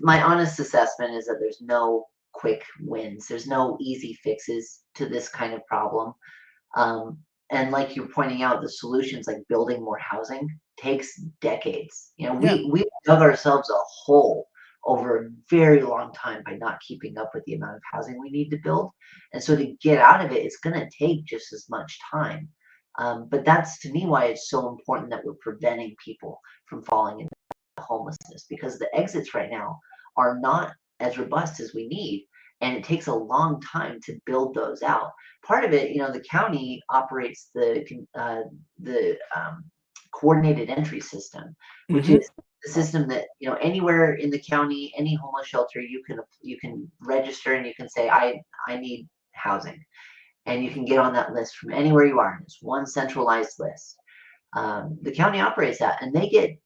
my honest assessment is that there's no quick wins. There's no easy fixes to this kind of problem. And like you're pointing out, the solutions like building more housing takes decades. We dug ourselves a hole over a very long time by not keeping up with the amount of housing we need to build. And so to get out of it, it's going to take just as much time. But that's to me why it's so important that we're preventing people from falling into homelessness, because the exits right now are not as robust as we need, and it takes a long time to build those out. Part of it, the county operates the coordinated entry system, which is the system that anywhere in the county, any homeless shelter, you can register and you can say I need housing, and you can get on that list from anywhere you are. It's one centralized list. The county operates that, and they get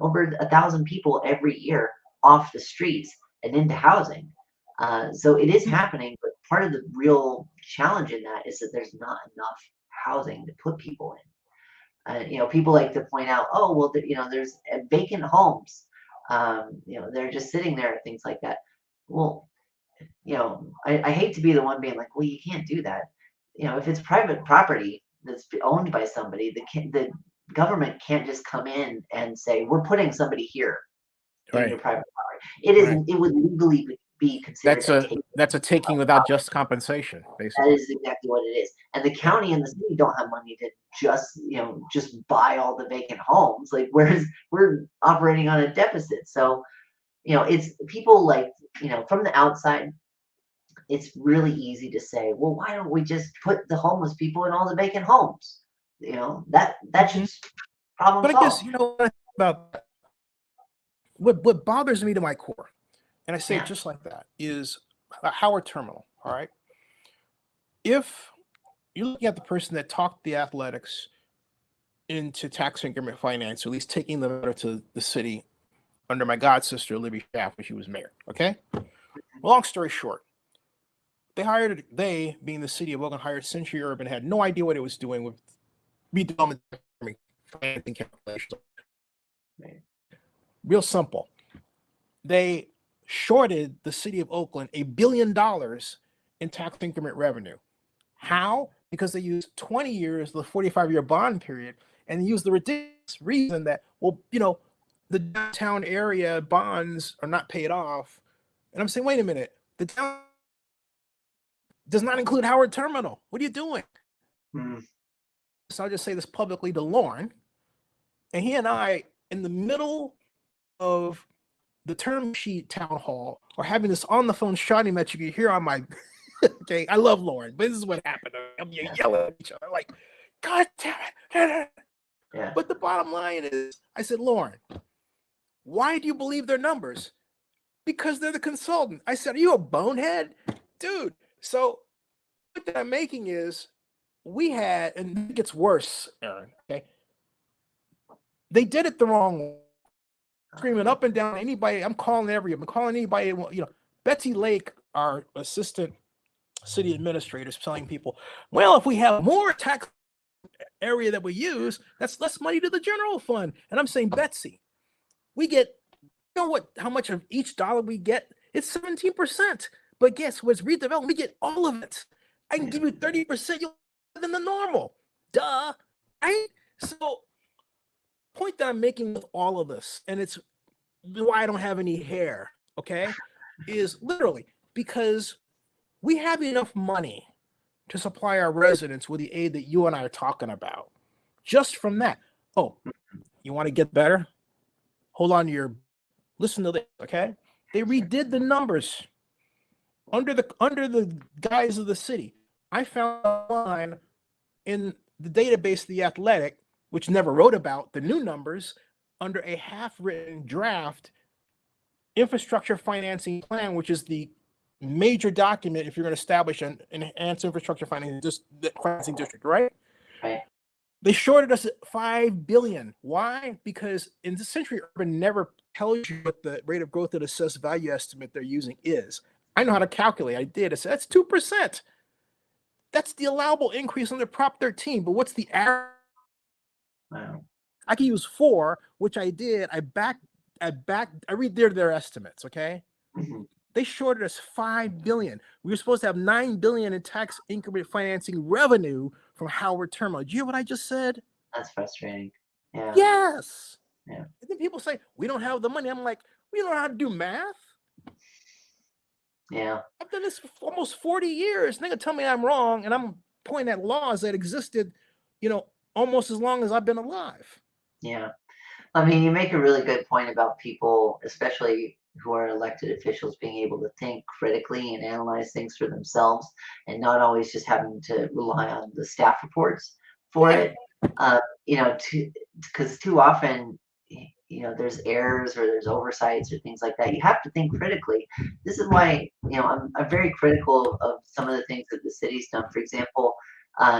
over 1,000 people every year off the streets and into housing. So it is happening, but part of the real challenge in that is that there's not enough housing to put people in. People like to point out, oh, well, there's vacant homes. They're just sitting there, things like that. Well, I hate to be the one being like, well, you can't do that. If it's private property that's owned by somebody, the government can't just come in and say, we're putting somebody here in your private property. It would legally be considered that's a taking without just compensation, basically. That is exactly what it is. And the county and the city don't have money to just buy all the vacant homes. Like we're operating on a deficit. So, it's people like, from the outside, it's really easy to say, well, why don't we just put the homeless people in all the vacant homes? That's just problem But I solved. guess, about what bothers me to my core, and I say it just like that, is Howard Terminal. All right. If you're looking at the person that talked the athletics into tax increment finance, or at least taking them out to the city under my god sister, Libby Schaff, when she was mayor. Okay. Long story short, they being the city of Oakland, hired Century Urban, had no idea what it was doing with redevelopment financing calculations. Real simple. They shorted the city of Oakland $1 billion in tax increment revenue. How? Because they used 20 years, the 45-year bond period, and they used the ridiculous reason that, well, the downtown area bonds are not paid off. And I'm saying, wait a minute, the downtown does not include Howard Terminal. What are you doing? So I'll just say this publicly to Lauren, and he and I, in the middle of the term sheet town hall, are having this on the phone shouting that you can hear on my. Okay, I love Lauren, but this is what happened. I'm yelling at each other like, God damn it. Yeah. But the bottom line is, I said, Lauren, why do you believe their numbers? Because they're the consultant. I said, are you a bonehead? Dude. So what I'm making is, we had, and it gets worse, Erin, okay? They did it the wrong way. Screaming up and down anybody. I'm calling anybody. Betsy Lake, our assistant city administrator, is telling people, well, if we have more tax area that we use, that's less money to the general fund. And I'm saying, Betsy, we get, how much of each dollar we get? It's 17%. But guess what's redevelopment? We get all of it. I can give you 30%. You'll live in the normal. Duh. Right? So, point that I'm making with all of this, and it's why I don't have any hair, okay, is literally, because we have enough money to supply our residents with the aid that you and I are talking about. Just from that. Oh, you want to get better? Hold on to listen to this, okay? They redid the numbers under the guise of the city. I found a line in the database of The Athletic, which never wrote about the new numbers, under a half-written draft infrastructure financing plan, which is the major document if you're going to establish an enhanced infrastructure financing district, right? Right. They shorted us at $5 billion. Why? Because in this century, urban never tells you what the rate of growth of the assessed value estimate they're using is. I know how to calculate. I did. I said that's 2%. That's the allowable increase under Prop 13. But what's the average? Wow. I can use 4, which I did. I redid their estimates. Okay. Mm-hmm. They shorted us $5 billion. We were supposed to have $9 billion in tax increment financing revenue from Howard Terminal. Did you hear what I just said? That's frustrating. Yeah. Yes. Yeah. And then people say, we don't have the money. I'm like, we don't know how to do math. Yeah. I've done this for almost 40 years. They're going to tell me I'm wrong, and I'm pointing at laws that existed, almost as long as I've been alive. Yeah. I mean, you make a really good point about people, especially who are elected officials, being able to think critically and analyze things for themselves and not always just having to rely on the staff reports for it. Because too often, there's errors or there's oversights or things like that. You have to think critically. This is why, I'm very critical of some of the things that the city's done. For example,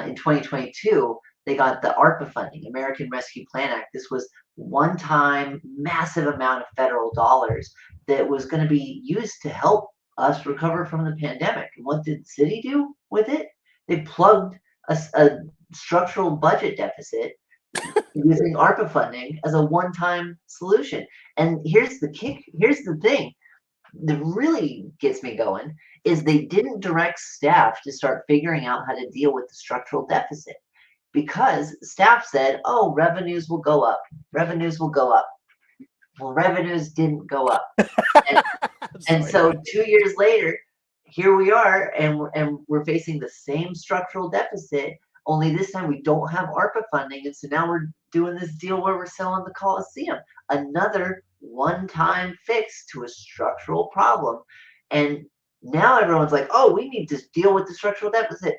in 2022, they got the ARPA funding, American Rescue Plan Act. This was one-time massive amount of federal dollars that was going to be used to help us recover from the pandemic. And what did the city do with it? They plugged a structural budget deficit using ARPA funding as a one-time solution. And here's the thing that really gets me going is they didn't direct staff to start figuring out how to deal with the structural deficit, because staff said, oh, revenues will go up. Revenues will go up. Well, revenues didn't go up. And so 2 years later, here we are, and we're facing the same structural deficit, only this time we don't have ARPA funding. And so now we're doing this deal where we're selling the Coliseum, another one-time fix to a structural problem. And now everyone's like, oh, we need to deal with the structural deficit.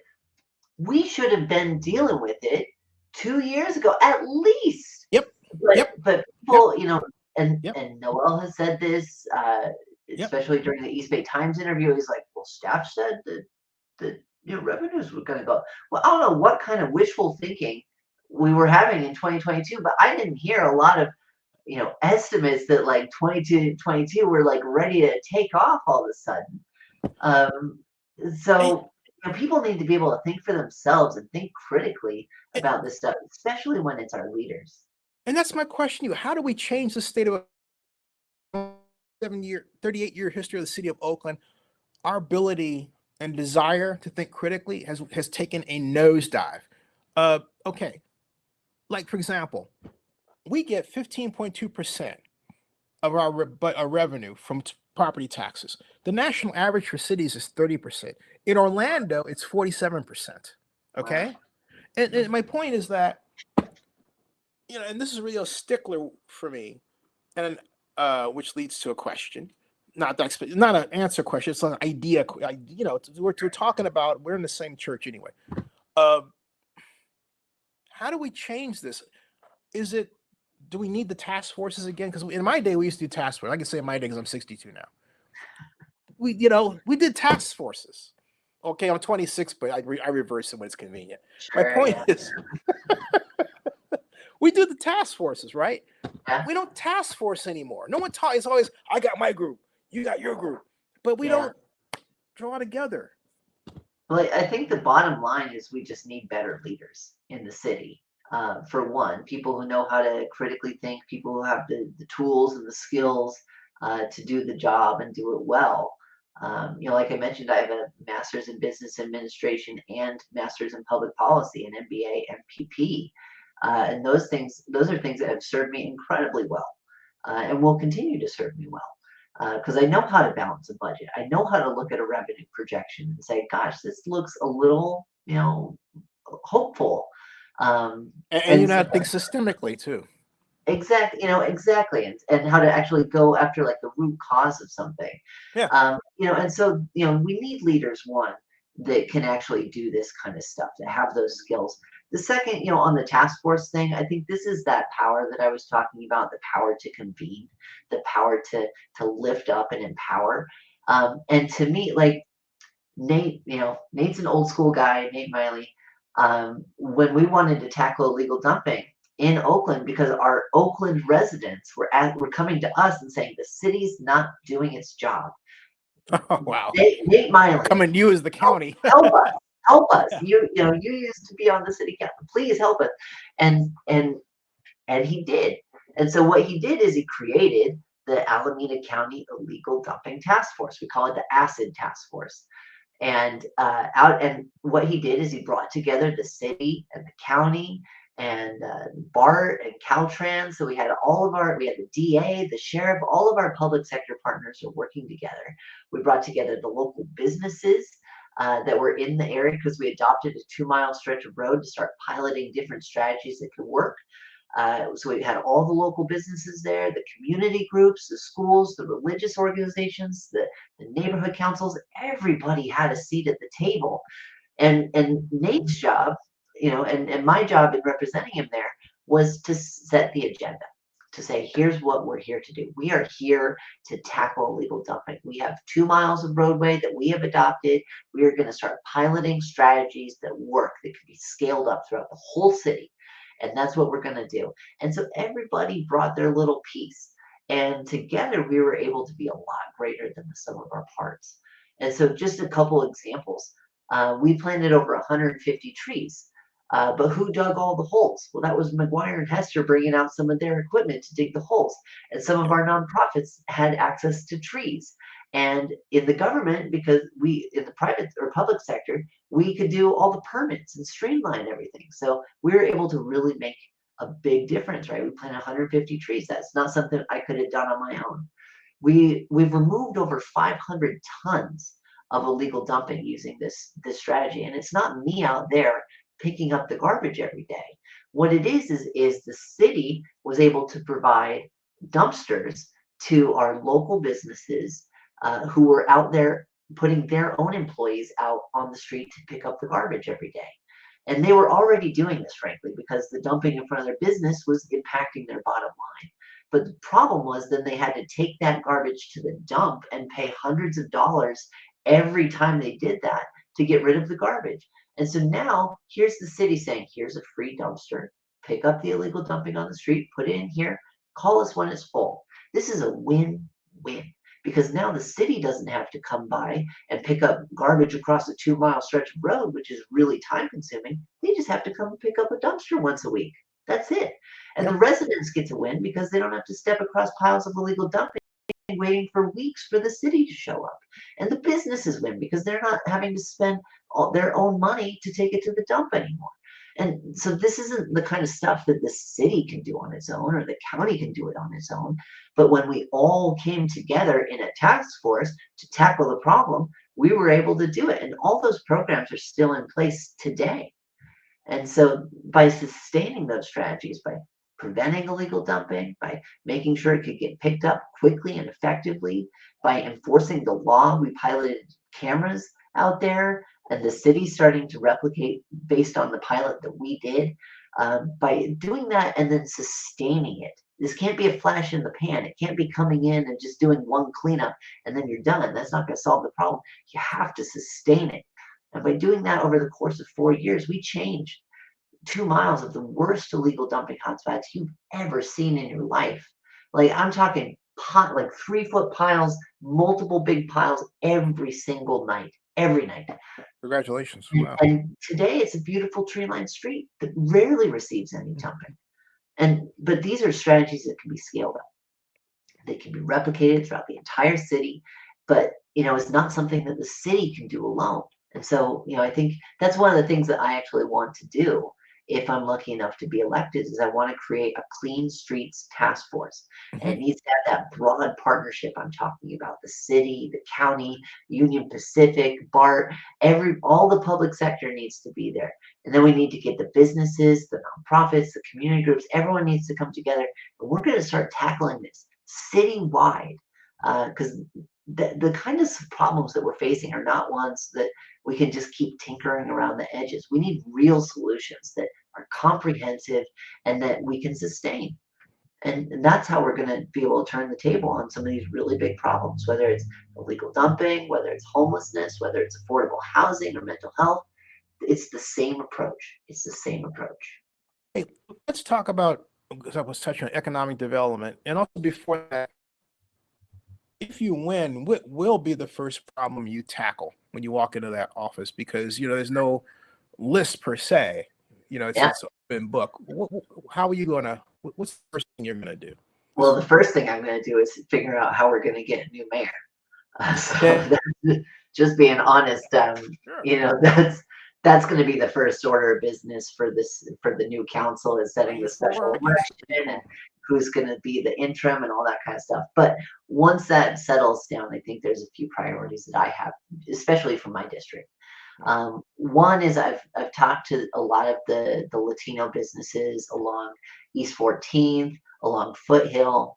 We should have been dealing with it 2 years ago, at least. Yep. But people, and Noel has said this, especially during the East Bay Times interview. He's like, well, staff said that revenues were going to go. Well, I don't know what kind of wishful thinking we were having in 2022, but I didn't hear a lot of estimates that like 2022 were like ready to take off all of a sudden. So people need to be able to think for themselves and think critically about this stuff, especially when it's our leaders. And that's my question to you. How do we change the state of 38-year history of the city of Oakland? Our ability and desire to think critically has taken a nosedive. Okay. Like, for example, we get 15.2% of our revenue from property taxes. The national average for cities is 30%. In Orlando, it's 47%. Okay. Wow. And my point is that, and this is really a stickler for me, and which leads to a question, not an answer question. It's an idea. We're talking about, we're in the same church anyway. How do we change this? Do we need the task forces again? Because in my day, we used to do task force. I can say in my day because I'm 62 now. We did task forces. Okay, I'm 26, but I reverse it when it's convenient. Sure, my point is, we do the task forces, right? Yeah. We don't task force anymore. No one talks. It's always, I got my group, you got your group, but we don't draw together. Well, I think the bottom line is we just need better leaders in the city. For one, people who know how to critically think, people who have the tools and the skills to do the job and do it well. Like I mentioned, I have a master's in business administration and master's in public policy, an MBA, MPP. And those are things that have served me incredibly well and will continue to serve me well. because I know how to balance a budget. I know how to look at a revenue projection and say, gosh, this looks a little, hopeful. And you And know so how to think systemically too. exactly, and how to actually go after like the root cause of something. Yeah. And so we need leaders, one, that can actually do this kind of stuff, to have those skills. The second, on the task force thing, I think this is that power that I was talking about, the power to convene, the power to lift up and empower. And to me, like Nate, Nate's an old school guy, Nate Miley. When we wanted to tackle illegal dumping in Oakland, because our Oakland residents were coming to us and saying the city's not doing its job. Oh, wow. Nate Miley, Coming to you as the county. help us. Yeah. You used to be on the city council. Please help us. And he did. And so what he did is he created the Alameda County Illegal Dumping Task Force. We call it the ACID Task Force. And what he did is he brought together the city and the county and BART and Caltrans. So we had the DA, the sheriff, all of our public sector partners are working together. We brought together the local businesses that were in the area, because we adopted a 2-mile stretch of road to start piloting different strategies that could work. So we had all the local businesses there, the community groups, the schools, the religious organizations, the neighborhood councils. Everybody had a seat at the table. And Nate's job, and my job in representing him there, was to set the agenda, to say, here's what we're here to do. We are here to tackle illegal dumping. We have 2 miles of roadway that we have adopted. We are going to start piloting strategies that work, that can be scaled up throughout the whole city. And that's what we're going to do. And so everybody brought their little piece. And together we were able to be a lot greater than the sum of our parts. And so just a couple examples. We planted over 150 trees. But who dug all the holes? Well, that was McGuire and Hester bringing out some of their equipment to dig the holes. And some of our nonprofits had access to trees. And in the government, because in the private or public sector, we could do all the permits and streamline everything. So we were able to really make a big difference, right? We planted 150 trees. That's not something I could have done on my own. We've removed over 500 tons of illegal dumping using this strategy. And it's not me out there picking up the garbage every day. What it is the city was able to provide dumpsters to our local businesses who were out there putting their own employees out on the street to pick up the garbage every day. And they were already doing this, frankly, because the dumping in front of their business was impacting their bottom line. But the problem was then they had to take that garbage to the dump and pay hundreds of dollars every time they did that to get rid of the garbage. And so now here's the city saying, here's a free dumpster, pick up the illegal dumping on the street, put it in here, call us when it's full. This is a win-win, because now the city doesn't have to come by and pick up garbage across a 2-mile stretch of road, which is really time consuming. They just have to come and pick up a dumpster once a week. That's it. And Yep. the residents get to win because they don't have to step across piles of illegal dumping waiting for weeks for the city to show up. And the businesses win because they're not having to spend their own money to take it to the dump anymore. And so this isn't the kind of stuff that the city can do on its own or the county can do it on its own. But when we all came together in a task force to tackle the problem, we were able to do it. And all those programs are still in place today. And so by sustaining those strategies, by preventing illegal dumping, by making sure it could get picked up quickly and effectively, by enforcing the law, we piloted cameras out there, and the city's starting to replicate based on the pilot that we did. By doing that and then sustaining it. This can't be a flash in the pan. It can't be coming in and just doing one cleanup and then you're done. That's not going to solve the problem. You have to sustain it. And by doing that over the course of 4 years, we changed 2 miles of the worst illegal dumping hotspots you've ever seen in your life. Like I'm talking like 3-foot piles, multiple big piles every single night, every night. Congratulations. And, Wow. and today it's a beautiful tree-lined street that rarely receives any dumping. But these are strategies that can be scaled up. They can be replicated throughout the entire city, but it's not something that the city can do alone. And so, I think that's one of the things that I actually want to do if I'm lucky enough to be elected, is I want to create a clean streets task force. And it Mhm. needs to have that broad partnership I'm talking about, the city, the county, Union Pacific, BART, all the public sector needs to be there. And then we need to get the businesses, the nonprofits, the community groups, everyone needs to come together. And we're going to start tackling this citywide, because the kind of problems that we're facing are not ones that we can just keep tinkering around the edges. We need real solutions that are comprehensive and that we can sustain. And that's how we're going to be able to turn the table on some of these really big problems, whether it's illegal dumping, whether it's homelessness, whether it's affordable housing or mental health. It's the same approach. It's the same approach. Hey, let's talk about, because I was touching on economic development, and also before that, if you win, what will be the first problem you tackle when you walk into that office? Because there's no list per se. It's Yeah. it's an open book. How are you gonna? What's the first thing you're gonna do? Well, the first thing I'm going to do is figure out how we're going to get a new mayor. So Okay. that's just being honest. Sure. You know, that's going to be the first order of business for the new council, is setting the Wait special for it. election and who's going to be the interim and all that kind of stuff. But once that settles down, I think there's a few priorities that I have, especially for my district. One is I've talked to a lot of the Latino businesses along East 14th, along Foothill.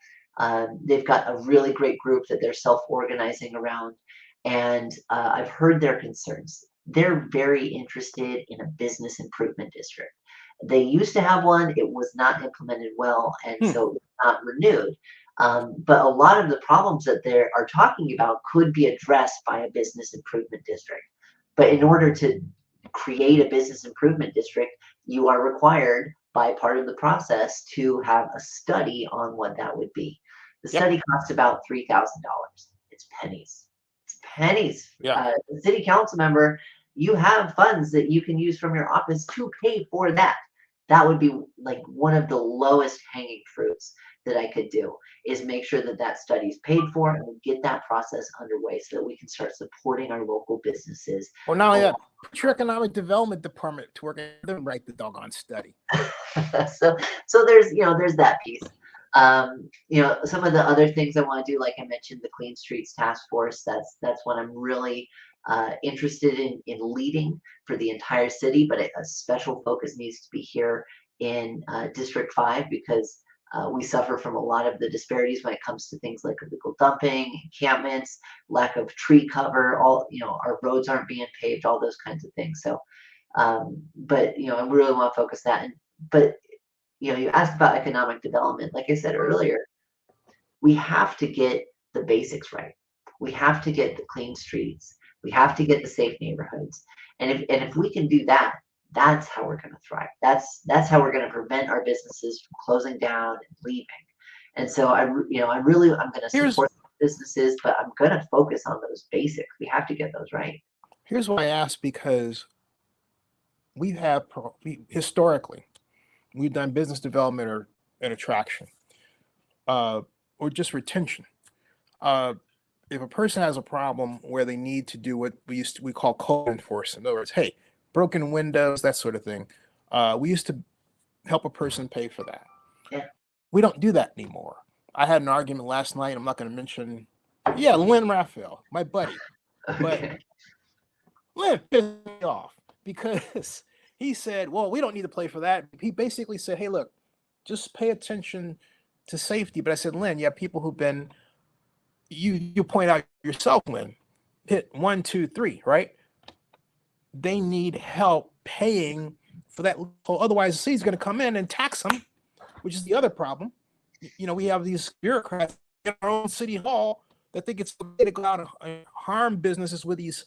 They've got a really great group that they're self-organizing around, and I've heard their concerns. They're very interested in a business improvement district. They used to have one, it was not implemented well, and Hmm. so it was not renewed. But a lot of the problems that they are talking about could be addressed by a business improvement district. But in order to create a business improvement district, you are required by part of the process to have a study on what that would be. The Yep. study costs about $3,000. It's pennies. It's pennies. Yeah. The city council member, you have funds that you can use from your office to pay for that. That would be like one of the lowest hanging fruits that I could do, is make sure that that study is paid for and we get that process underway so that we can start supporting our local businesses. Well, not only that, put your economic development department to work and them write the doggone study. So there's that piece. Some of the other things I want to do, like I mentioned, the Clean Streets Task Force. That's what I'm really interested in leading for the entire city. But a special focus needs to be here in District 5, because we suffer from a lot of the disparities when it comes to things like illegal dumping, encampments, lack of tree cover. Our roads aren't being paved, all those kinds of things. So, but I really want to focus that. But you asked about economic development. Like I said earlier, we have to get the basics right. We have to get the clean streets. We have to get the safe neighborhoods. And if we can do that, that's how we're going to thrive. That's how we're going to prevent our businesses from closing down and leaving. And so I'm going to Here's support businesses, but I'm going to focus on those basics. We have to get those right. here's why I ask, because historically we've done business development or and attraction, or just retention. Uh, if a person has a problem where they need to do what we call code enforcement, in other words, hey, broken windows, that sort of thing, we used to help a person pay for that. Yeah. We don't do that anymore. I had an argument last night. I'm not going to mention. Yeah, Lynn Raphael, my buddy, but Okay. Lynn pissed me off because he said, "Well, we don't need to pay for that." He basically said, "Hey, look, just pay attention to safety." But I said, "Lynn, you have people who've been you point out yourself, Lynn, hit 1, 2, 3, right? They need help paying for that. Otherwise, the city's going to come in and tax them, which is the other problem. We have these bureaucrats in our own city hall that think it's okay to go out and harm businesses with these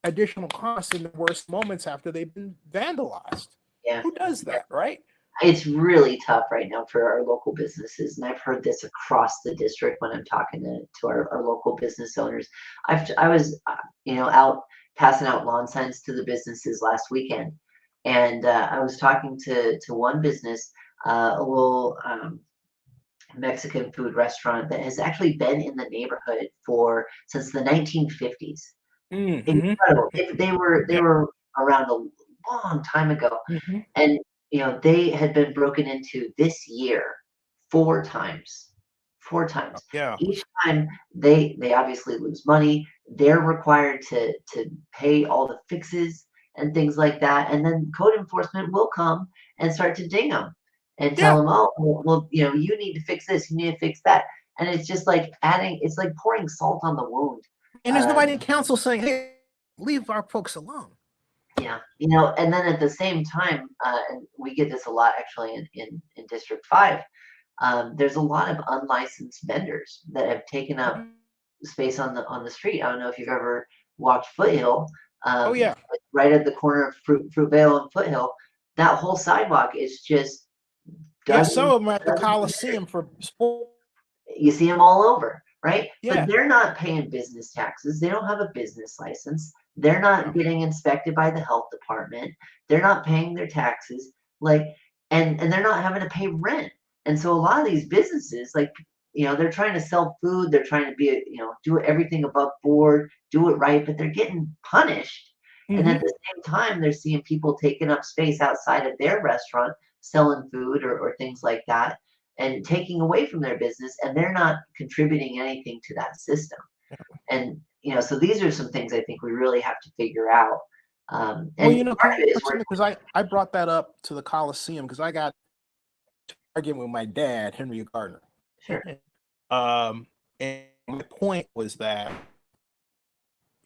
additional costs in the worst moments after they've been vandalized. Yeah. Who does that, right? It's really tough right now for our local businesses, and I've heard this across the district when I'm talking to our local business owners. I was out passing out lawn signs to the businesses last weekend, and I was talking to one business, a little Mexican food restaurant that has actually been in the neighborhood since the 1950s. Mm-hmm. Incredible. They were Yep. around a long time ago. Mm-hmm. And they had been broken into this year 4 times. 4 times. Yeah. Each time they obviously lose money. They're required to pay all the fixes and things like that. And then code enforcement will come and start to ding them and tell Yeah. them, oh, well, you need to fix this, you need to fix that. And it's just like it's like pouring salt on the wound. And there's nobody in council saying, hey, leave our folks alone. Yeah, and then at the same time, and we get this a lot actually in District 5, there's a lot of unlicensed vendors that have taken up space on the street. I don't know if you've ever walked Foothill, Oh, yeah. like right at the corner of Fruitvale and Foothill. That whole sidewalk is just Yeah, some dozens, of them are at the dozens of vendors. Coliseum for sport. You see them all over, right? Yeah. But they're not paying business taxes. They don't have a business license. They're not No. getting inspected by the health department. They're not paying their taxes, and they're not having to pay rent. And so a lot of these businesses, they're trying to sell food. They're trying to do everything above board, do it right, but they're getting punished. And at the same time, they're seeing people taking up space outside of their restaurant, selling food or things like that, and taking away from their business, and they're not contributing anything to that system. And so these are some things I think we really have to figure out. And part of it is because I brought that up to the Coliseum because I got arguing with my dad, Henry Gardner. Sure. And my point was that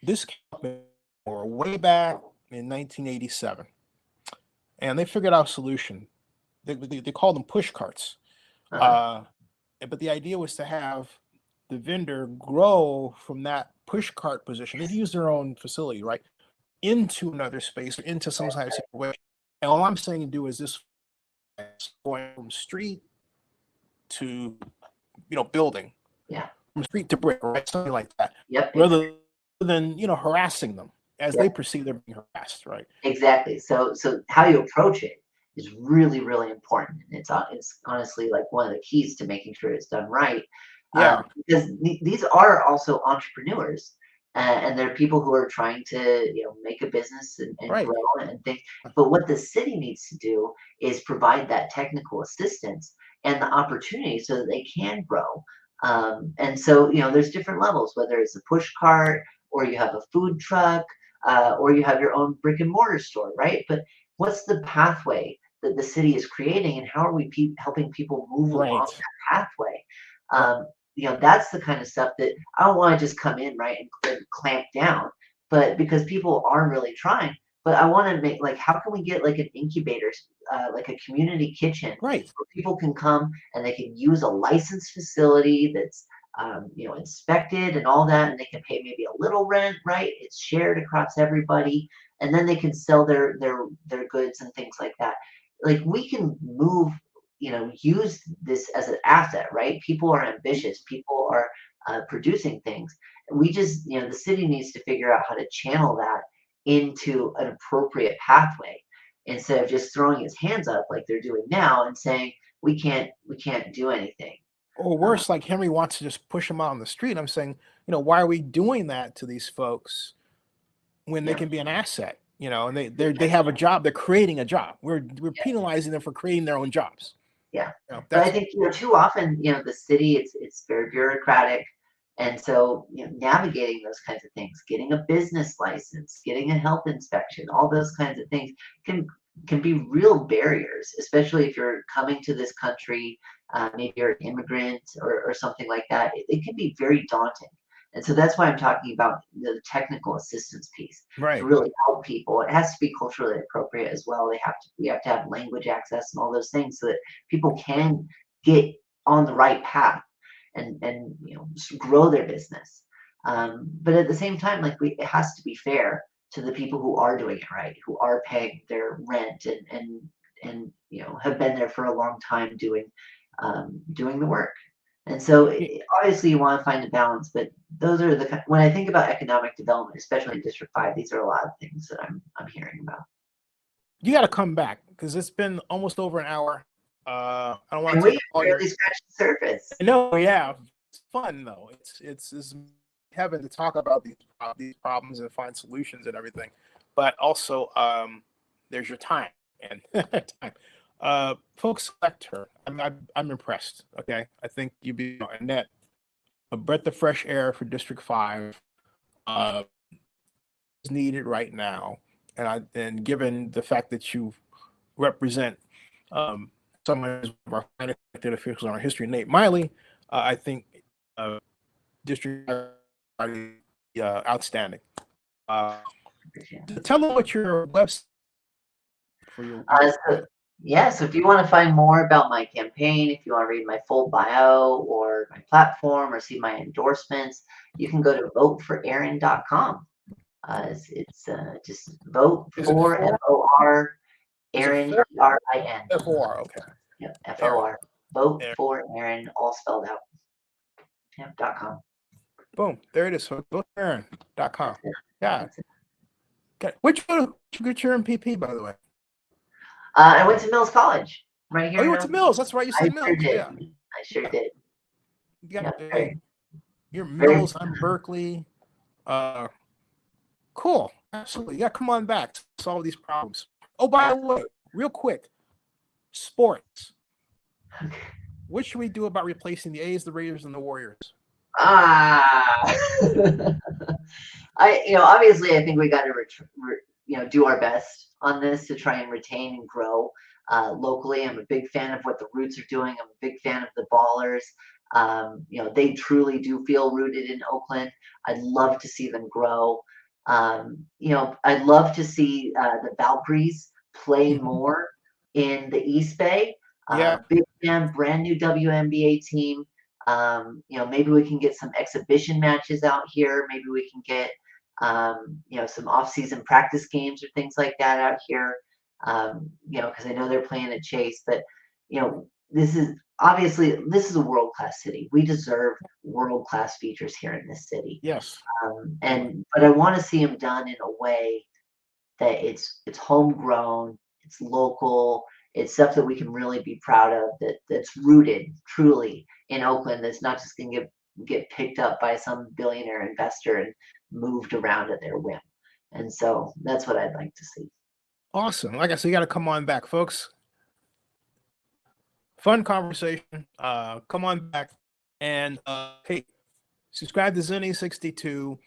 this company were way back in 1987, and they figured out a solution. They called them push carts. But the idea was to have the vendor grow from that push cart position. They'd use their own facility, right, into another space, or into some kind of situation. And all I'm saying to do is this: going from street to building, from street to brick, right, something like that. Yep. Rather than harassing them as they perceive they're being harassed, right? Exactly. So how you approach it is really, really important. And it's honestly like one of the keys to making sure it's done right. Yeah. Because these are also entrepreneurs, and they're people who are trying to make a business and Right. grow and things. But what the city needs to do is provide that technical assistance and the opportunity so that they can grow. And so there's different levels, whether it's a push cart or you have a food truck, or you have your own brick and mortar store, right? But what's the pathway that the city is creating, and how are we helping people move along that pathway? That's the kind of stuff that I don't want to just come in, right, and clamp down, but because people are really trying. But I want to make how can we get like an incubator, like a community kitchen, Right. where people can come and they can use a licensed facility that's inspected and all that, and they can pay maybe a little rent, right? It's shared across everybody, and then they can sell their goods and things like that. Like we can move, use this as an asset, right? People are ambitious. People are producing things. We just, the city needs to figure out how to channel that into an appropriate pathway instead of just throwing its hands up like they're doing now and saying we can't do anything. Or worse, like Henry wants to just push them out on the street. I'm saying, why are we doing that to these folks when they can be an asset? And they have a job. They're creating a job. We're penalizing them for creating their own jobs. Yeah. But I think too often the city it's very bureaucratic, and so navigating those kinds of things, getting a business license, getting a health inspection, all those kinds of things can be real barriers, especially if you're coming to this country. Maybe you're an immigrant or something like that. It can be very daunting. And so that's why I'm talking about the technical assistance piece Right. to really help people. It has to be culturally appropriate as well. We have to have language access and all those things so that people can get on the right path and grow their business. But at the same time, it has to be fair to the people who are doing it right, who are paying their rent and have been there for a long time doing the work. And so obviously you want to find a balance, but those are when I think about economic development, especially in District 5, these are a lot of things that I'm hearing about. You got to come back because it's been almost over an hour. I don't want to take all your scratch the surface. No, yeah, it's fun though. It's heaven to talk about these problems and find solutions and everything, but also there's your time and time. Folks select her. I'm impressed. Okay, I think you'd be a net, a breath of fresh air for District 5. Is needed right now, and given the fact that you represent someone as one of our finest elected officials in our history, Nate Miley, I think uh, District outstanding. Tell them what your website for your. So if you want to find more about my campaign, if you want to read my full bio or my platform or see my endorsements, you can go to voteforerin.com. It's just vote for FOR Erin ERIN. FOR, okay. Yep, FOR. Vote for Erin, all spelled out. Yep, .com. Boom, there it is. So voteforerin.com. Yeah. Okay. Which get your MPP, by the way? I went to Mills College right here. Oh, you went to Mills. That's right. You said Mills. Sure did. Yeah. I sure did. You got Yep. You're Mills. I'm Berkeley. Cool. Absolutely. Yeah, come on back to solve these problems. Oh, by the way, real quick, sports. What should we do about replacing the A's, the Raiders, and the Warriors? Obviously, I think we got to do our best on this to try and retain and grow locally. I'm a big fan of what the Roots are doing. I'm a big fan of the Ballers. They truly do feel rooted in Oakland. I'd love to see them grow. I'd love to see the Valkyries play more in the East Bay. Big fan, brand new WNBA team. Maybe we can get some exhibition matches out here. Maybe we can get, some off-season practice games or things like that out here. Because I know they're playing at Chase, but this is a world-class city. We deserve world-class features here in this city. Yes. But I want to see them done in a way that it's homegrown, it's local, it's stuff that we can really be proud of, that's rooted truly in Oakland, that's not just going to get picked up by some billionaire investor and moved around at their whim. And so that's what I'd like to see. Awesome. Like I said, you got to come on back, folks. Fun conversation. Come on back and hey, subscribe to Zenny62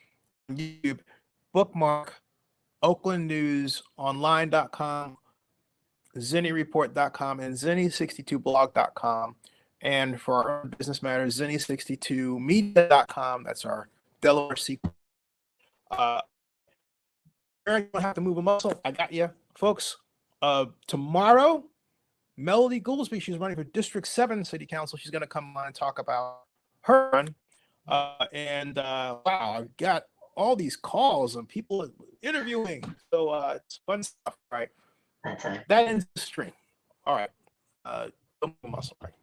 on YouTube, bookmark oaklandnewsonline.com, zenny report.com, and zenny62blog.com. And for our business matters, zenny62media.com. That's our Delaware sequel. Erin, you don't have to move a muscle. I got you, folks. Tomorrow, Melody Goolsby, she's running for District 7 City Council. She's going to come on and talk about her run. Wow, I've got all these calls and people interviewing. So it's fun stuff, right? That time. That ends the stream. All right. Don't move a muscle, right?